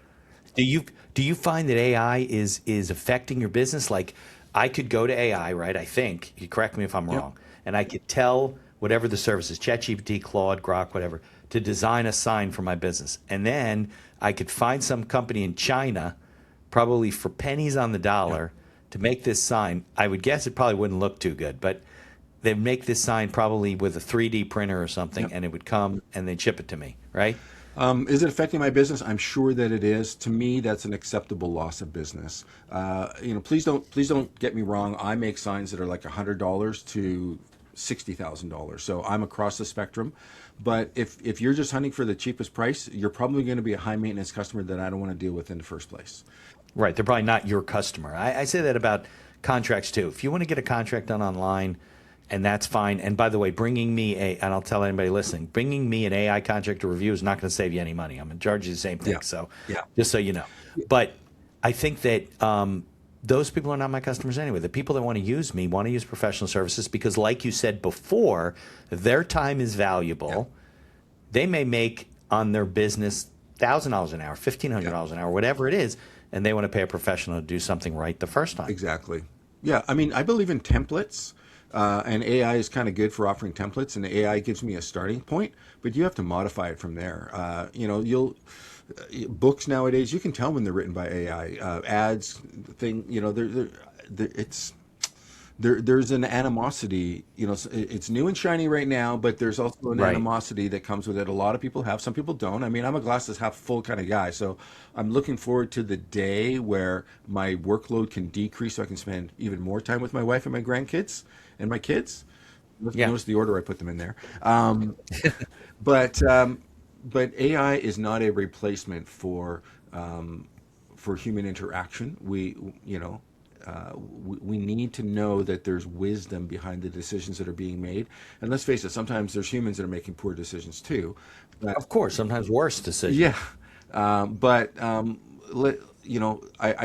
Do you find that AI is affecting your business? Like, I could go to AI, right? I think you correct me if I'm Yep. wrong, and I could tell whatever the service is, ChatGPT, Claude, Grok, whatever, to design a sign for my business, and then I could find some company in China, probably for pennies on the Yep. dollar, to make this sign. I would guess it probably wouldn't look too good, but they'd make this sign probably with a 3D printer or something, Yep. and it would come and they'd ship it to me, right? Is it affecting my business? I'm sure that it is. To me, that's an acceptable loss of business. Please don't get me wrong. I make signs that are like $100 to $60,000. So I'm across the spectrum. But if you're just hunting for the cheapest price, you're probably going to be a high maintenance customer that I don't want to deal with in the first place. Right. They're probably not your customer. I say that about contracts too. If you want to get a contract done online, and that's fine. And by the way, and I'll tell anybody listening, bringing me an AI contract to review is not going to save you any money. I'm going to charge you the same thing. Yeah. So Yeah. just so you know. But I think that those people are not my customers anyway. The people that want to use me want to use professional services because, like you said before, their time is valuable. Yeah. They may make on their business $1,000 an hour, $1,500 an hour, whatever it is, and they want to pay a professional to do something right the first time. Exactly. Yeah. I mean, I believe in templates. And AI is kind of good for offering templates, and AI gives me a starting point, but you have to modify it from there. Books nowadays, you can tell when they're written by AI. Ads, there's an animosity. It's new and shiny right now, but there's also an Right. animosity that comes with it. A lot of people have, some people don't. I mean, I'm a glasses half full kind of guy, so I'm looking forward to the day where my workload can decrease, so I can spend even more time with my wife and my grandkids and my kids. Yeah. Notice the order I put them in there. But AI is not a replacement for human interaction. We need to know that there's wisdom behind the decisions that are being made. And let's face it, sometimes there's humans that are making poor decisions too. But Of course, sometimes worse decisions. yeah, I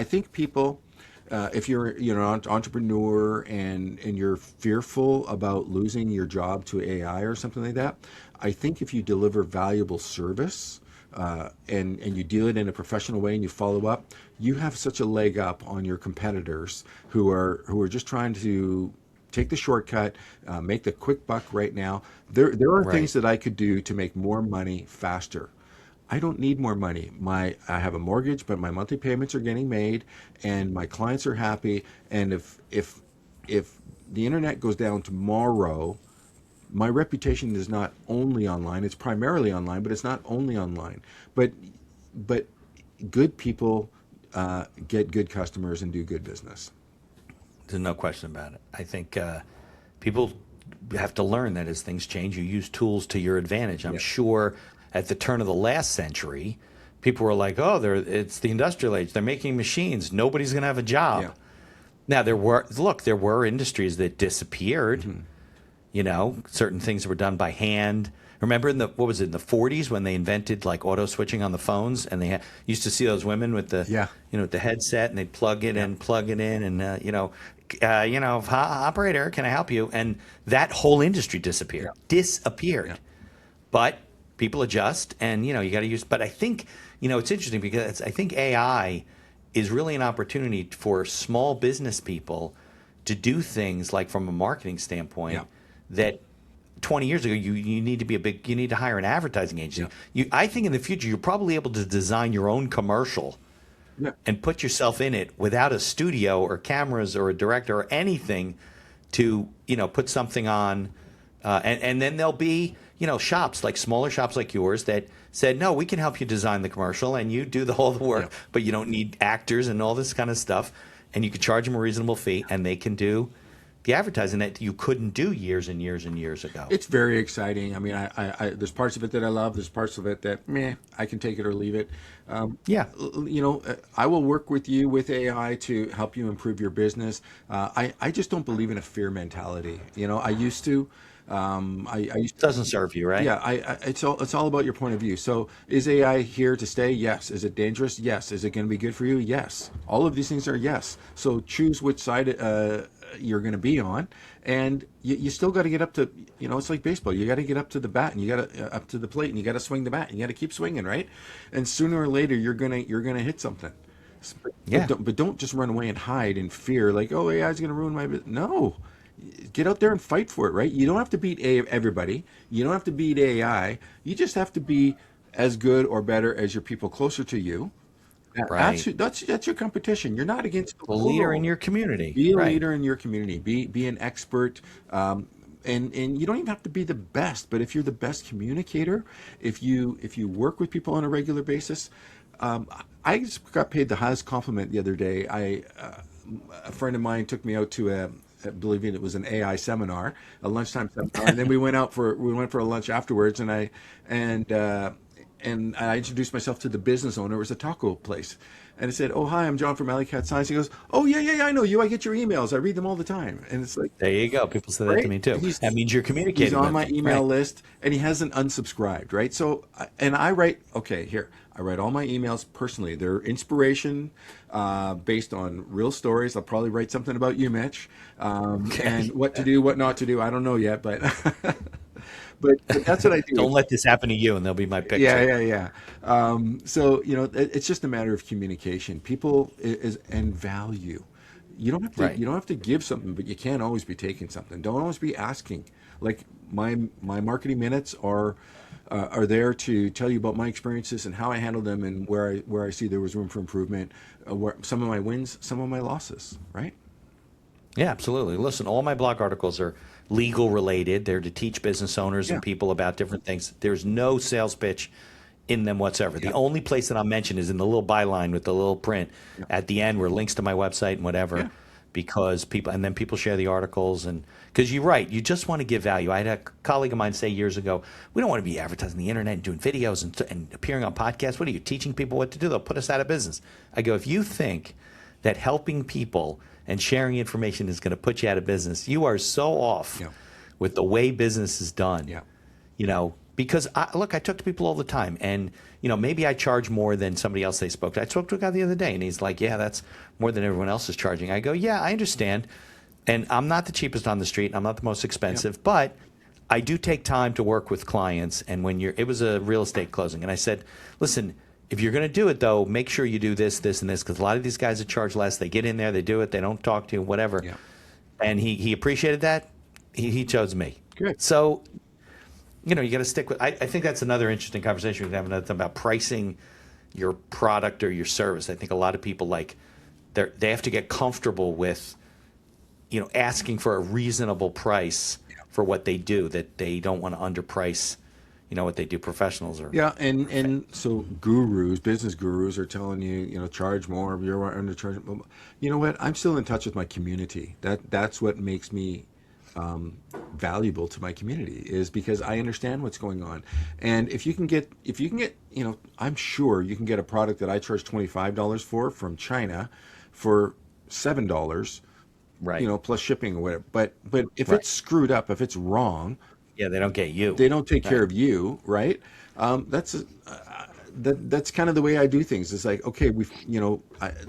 think people, if you're an entrepreneur and you're fearful about losing your job to AI or something like that, I think if you deliver valuable service and you do it in a professional way and you follow up, you have such a leg up on your competitors who are just trying to take the shortcut, make the quick buck right now. There are Right. things that I could do to make more money faster. I don't need more money. I have a mortgage, but my monthly payments are getting made, and my clients are happy. And if the internet goes down tomorrow, my reputation is not only online; it's primarily online, but it's not only online. But good people get good customers and do good business. There's no question about it. I think people have to learn that as things change, you use tools to your advantage. I'm Yeah. sure at the turn of the last century, people were like, "Oh, it's the industrial age. They're making machines. Nobody's going to have a job." Yeah. Now there were industries that disappeared. Certain things were done by hand. Remember in the 40s when they invented like auto switching on the phones, and they used to see those women with the with the headset, and they'd plug it in, and operator, can I help you? And that whole industry disappeared. Yeah. But people adjust, and you got to use. But I think it's interesting because I think AI is really an opportunity for small business people to do things like from a marketing standpoint that 20 years ago you need to hire an advertising agency. I think in the future you're probably able to design your own commercial and put yourself in it without a studio or cameras or a director or anything to put something on, and then there'll be shops like smaller shops like yours that said, no, we can help you design the commercial and you do all the work, but you don't need actors and all this kind of stuff, and you can charge them a reasonable fee and they can do the advertising that you couldn't do years and years and years ago. It's very exciting. I mean, I there's parts of it that I love. There's parts of it that I can take it or leave it. I will work with you with AI to help you improve your business. I just don't believe in a fear mentality. I used to. Doesn't serve you, right? Yeah, it's all about your point of view. So is AI here to stay? Yes. Is it dangerous? Yes. Is it going to be good for you? Yes. All of these things are yes. So choose which side you're going to be on, and you still got to get up to, it's like baseball. You got to get up to the bat, and you got to up to the plate, and you got to swing the bat, and you got to keep swinging, right? And sooner or later you're gonna hit something. But don't just run away and hide in fear, like, oh, AI is going to ruin my business. No. Get out there and fight for it, right? You don't have to beat everybody. You don't have to beat AI. You just have to be as good or better as your people closer to you. Right. That's your competition. You're not against a leader in your community. Be a leader in your community. Be an expert. And you don't even have to be the best, but if you're the best communicator, if you work with people on a regular basis, I just got paid the highest compliment the other day. A friend of mine took me out to I believe it was an AI seminar, a lunchtime seminar, and then we went for a lunch afterwards, and I introduced myself to the business owner. It was a taco place, and I said, "Oh, hi, I'm John from AlleyCat Science." He goes, "Oh, yeah, I know you. I get your emails. I read them all the time." And it's like, there you go. People say that to me too. That means you're communicating. He's on my email list, and he hasn't unsubscribed, right? So, and I write all my emails personally. They're inspiration based on real stories. I'll probably write something about you, Mitch, and what to do, what not to do. I don't know yet, but but that's what I do. Don't let this happen to you, and they'll be my picture. Yeah. So it's just a matter of communication. People and value. You don't have to. You don't have to give something, but you can't always be taking something. Don't always be asking. Like my marketing minutes are there to tell you about my experiences and how I handled them, and where I see there was room for improvement, where some of my wins, some of my losses, right? Yeah, absolutely. Listen, all my blog articles are legal related. They're to teach business owners and people about different things. There's no sales pitch in them whatsoever. The only place that I'll mention is in the little byline with the little print at the end where links to my website and whatever, because people share the articles. And because you're right, you just want to give value. I had a colleague of mine say years ago, we don't want to be advertising the internet and doing videos and appearing on podcasts. What are you, teaching people what to do? They'll put us out of business. I go, if you think that helping people and sharing information is going to put you out of business, you are so off with the way business is done. Because I talk to people all the time, and maybe I charge more than somebody else they spoke to. I spoke to a guy the other day, and he's like, "Yeah, that's more than everyone else is charging." I go, "Yeah, I understand, and I'm not the cheapest on the street. I'm not the most expensive, but I do take time to work with clients." And it was a real estate closing, and I said, "Listen, if you're going to do it, though, make sure you do this, this, and this, because a lot of these guys that charge less, they get in there, they do it, they don't talk to you, whatever." And he appreciated that. He chose me. Good. So, you got to stick with. I think that's another interesting conversation we can have another time about pricing your product or your service. I think a lot of people they have to get comfortable with, asking for a reasonable price for what they do. That they don't want to underprice. What they do, professionals are. Yeah, and so business gurus are telling you, charge more, you're undercharging. You know what? I'm still in touch with my community. That's what makes me valuable to my community, is because I understand what's going on. And if you can get, I'm sure you can get a product that I charge $25 for from China for $7, Right. plus shipping or whatever. But if Right. it's screwed up, if it's wrong, Yeah, they don't get you. they don't take care Right. of you, right? That's kind of the way I do things. It's like, okay,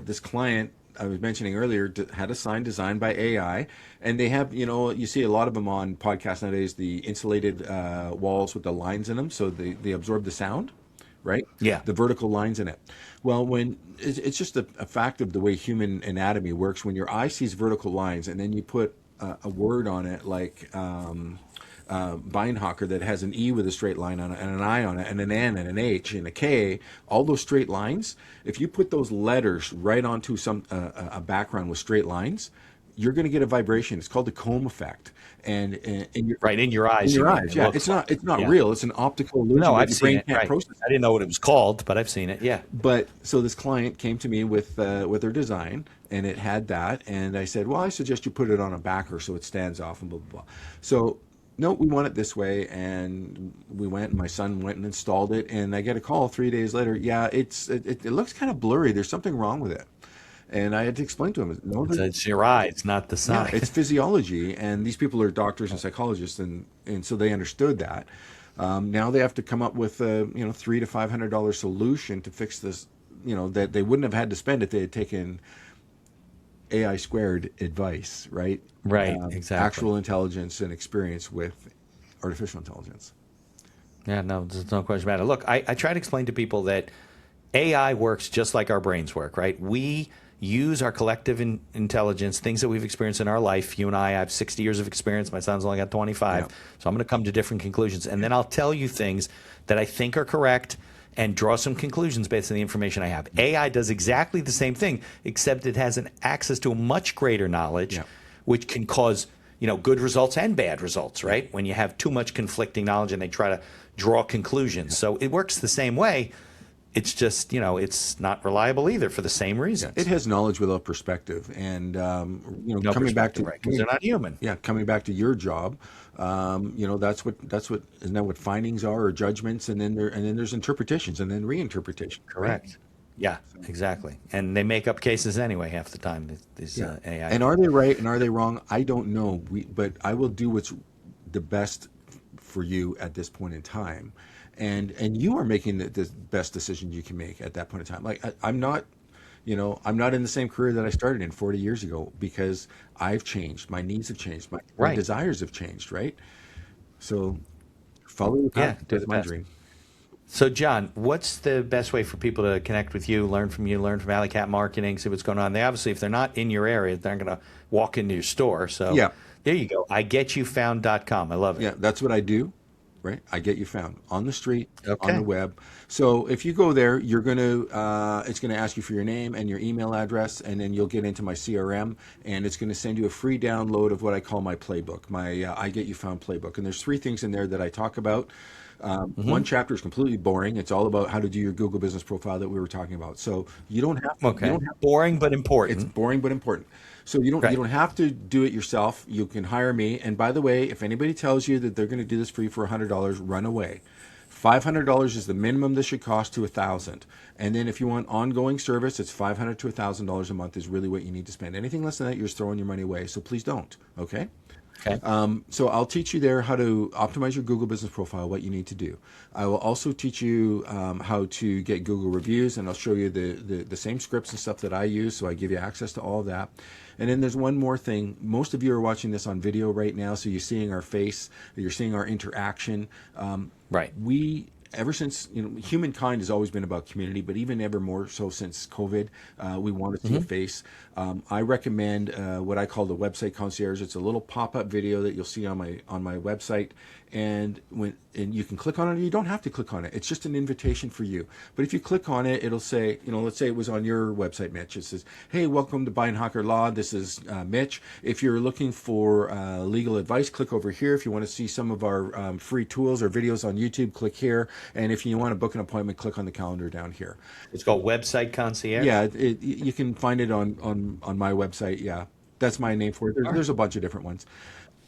this client I was mentioning earlier had a sign designed by AI, and they have, you see a lot of them on podcasts nowadays, the insulated walls with the lines in them, so they absorb the sound, right? Yeah. The vertical lines in it. Well, when it's just a fact of the way human anatomy works. When your eye sees vertical lines, and then you put a word on it like Beinhaker that has an E with a straight line on it, and an I on it, and an N and an H and a K, all those straight lines, if you put those letters right onto a background with straight lines, you're going to get a vibration. It's called the comb effect. And Right in your in eyes, you your mean? eyes, It yeah. looks like It's it. not Yeah. real. It's an optical illusion No, that I've your seen brain it. can't Right. process. I didn't know what it was called, but I've seen it. Yeah. But so this client came to me with their design, and it had that, and I said, well, I suggest you put it on a backer so it stands off, and blah blah blah. So no, we want it this way, and we went, and my son went and installed it, and I get a call 3 days later. Yeah, it looks kind of blurry. There's something wrong with it, and I had to explain to him, no, It's your eyes, not the yeah, sign. it's physiology, and these people are doctors and psychologists, and so they understood that. Now they have to come up with a $300 to $500 solution to fix this. That they wouldn't have had to spend if they had taken AI squared advice, right? Right. Exactly. Actual intelligence and experience with artificial intelligence. Yeah, no, there's no question about it. Look, I try to explain to people that AI works just like our brains work, right? We use our collective intelligence, things that we've experienced in our life. You and I have 60 years of experience. My son's only got 25. Yeah. So I'm going to come to different conclusions. And then I'll tell you things that I think are correct and draw some conclusions based on the information I have. AI does exactly the same thing, except it has an access to a much greater knowledge, Yeah. which can cause good results and bad results, right? When you have too much conflicting knowledge and they try to draw conclusions. So it works the same way. It's just, it's not reliable either for the same reasons. It has knowledge without perspective, and No coming back to perspective, right? Because they're not human. yeah, coming back to your job, that's what isn't that what findings are, or judgments, and then there's interpretations, and then reinterpretation. Right? Correct. Yeah, exactly. And they make up cases anyway half the time. These AI. And are they right and are they wrong? I don't know. But I will do what's the best for you at this point in time, and you are making the best decision you can make at that point in time. Like I'm not. I'm not in the same career that I started in 40 years ago, because I've changed. My needs have changed. My Right. desires have changed, right? So follow your Yeah, path. do That's the my best. dream. So, John, what's the best way for people to connect with you, learn from AlleyCat Marketing, see what's going on? They obviously, if they're not in your area, they're not going to walk into your store. So, Yeah. there you go. IGetYouFound.com. I love it. Yeah, that's what I do, right? I get you found on the street, on Okay. the web. So if you go there, you're going to, it's going to ask you for your name and your email address, and then you'll get into my CRM, and it's going to send you a free download of what I call my playbook, my I Get You Found playbook. And there's 3 things in there that I talk about. One chapter is completely boring. It's all about how to do your Google business profile that we were talking about. So you don't have to, Okay. you don't have Boring but it's important. boring but important. So you Right. don't have to do it yourself. You can hire me. And by the way, if anybody tells you that they're going to do this for you for $100, run away. $500 is the minimum this should cost to $1,000. And then if you want ongoing service, it's $500 to $1,000 a month is really what you need to spend. Anything less than that, you're just throwing your money away. So please don't. Okay. Okay. So I'll teach you there how to optimize your Google business profile, what you need to do. I will also teach you how to get Google reviews, and I'll show you the same scripts and stuff that I use, so I give you access to all of that. And then there's one more thing. Most of you are watching this on video right now, so you're seeing our face, you're seeing our interaction. Right. Ever since, humankind has always been about community, but even ever more so since COVID, we want to see a face. I recommend what I call the website concierge. It's a little pop-up video that you'll see on my website, and you can click on it, or you don't have to click on it. It's just an invitation for you. But if you click on it, it'll say, let's say it was on your website, Mitch. It says, "Hey, welcome to Beinhaker Law. This is Mitch. If you're looking for legal advice, click over here. If you want to see some of our free tools or videos on YouTube, click here. And if you want to book an appointment, click on the calendar down here." It's called Website Concierge. Yeah, you can find it on my website. Yeah, that's my name for it. There's a bunch of different ones.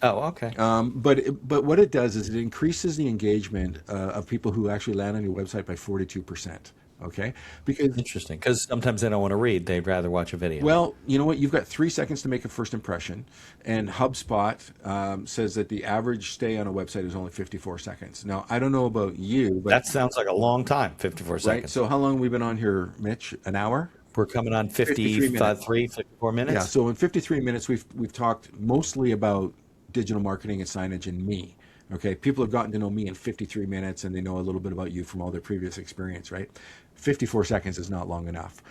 Oh, okay. But what it does is it increases the engagement of people who actually land on your website by 42%. Okay, because Interesting. Because sometimes they don't want to read; they'd rather watch a video. well, you know what? You've got 3 seconds to make a first impression, and HubSpot says that the average stay on a website is only 54 seconds. Now, I don't know about you, but That sounds like a long time. 54 right. seconds. So, how long have we been on here, Mitch? An hour? We're coming on 53 minutes. 54 minutes. Yeah. So, in 53 minutes, we've talked mostly about digital marketing and signage and me. Okay, people have gotten to know me in 53 minutes, and they know a little bit about you from all their previous experience, right? 54 seconds is not long enough.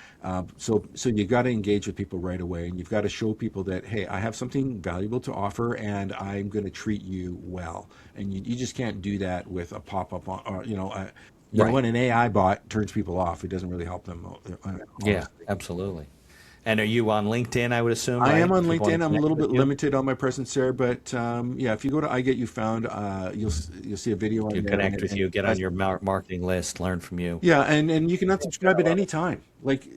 So you got to engage with people right away, and you've got to show people that, hey, I have something valuable to offer, and I'm going to treat you well. And you just can't do that with a pop-up, or, Right. when an AI bot turns people off, it doesn't really help them. Yeah, Honestly. absolutely. And are you on LinkedIn, I would assume, I right? am on People want to LinkedIn. I'm a connect little with bit you? limited on my presence there, but yeah, if you go to I Get You Found, you'll see a video on To there. connect with you, get on your marketing list, learn from you. Yeah, and you can unsubscribe at I love any it. time. Like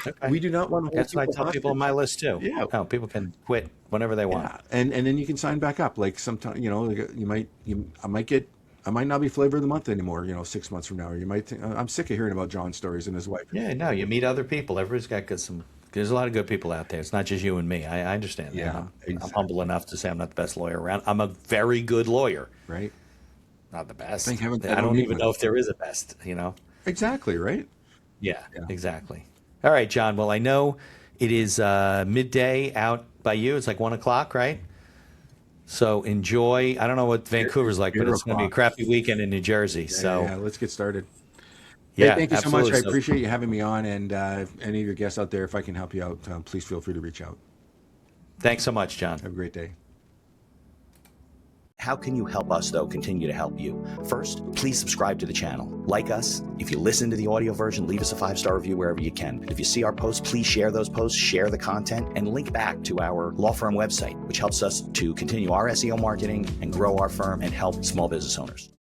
Okay. we do not want to hold That's what I people tell people on hostage. my list too. Yeah, Oh, people can quit whenever they want. yeah, and then you can sign back up. Like sometimes, like I might not be flavor of the month anymore. 6 months from now, or you might think I'm sick of hearing about John's stories and his wife. Yeah, no, you meet other people. Everybody's got there's a lot of good people out there. It's not just you and me. I understand that. Yeah, I'm exactly. humble enough to say I'm not the best lawyer around. I'm a very good lawyer. Right? Not the best. Thank heavens I I don't don't need even one. know if there is a best. Exactly. Right? Yeah, Yeah. exactly. All right, John. Well, I know it is midday out by you. It's like 1 o'clock, right? So enjoy. I don't know what Vancouver's like, but Zero it's going to be a o'clock. crappy weekend in New Jersey. Yeah, So yeah. Let's get started. Hey, yeah, thank you so much. absolutely. I So appreciate you having me on, and if any of your guests out there, if I can help you out, please feel free to reach out. thanks so much, John. Have a great day. How can you help us, though, continue to help you? First, please subscribe to the channel. Like us. If you listen to the audio version, leave us a 5-star review wherever you can. If you see our posts, please share those posts, share the content, and link back to our law firm website, which helps us to continue our SEO marketing and grow our firm and help small business owners.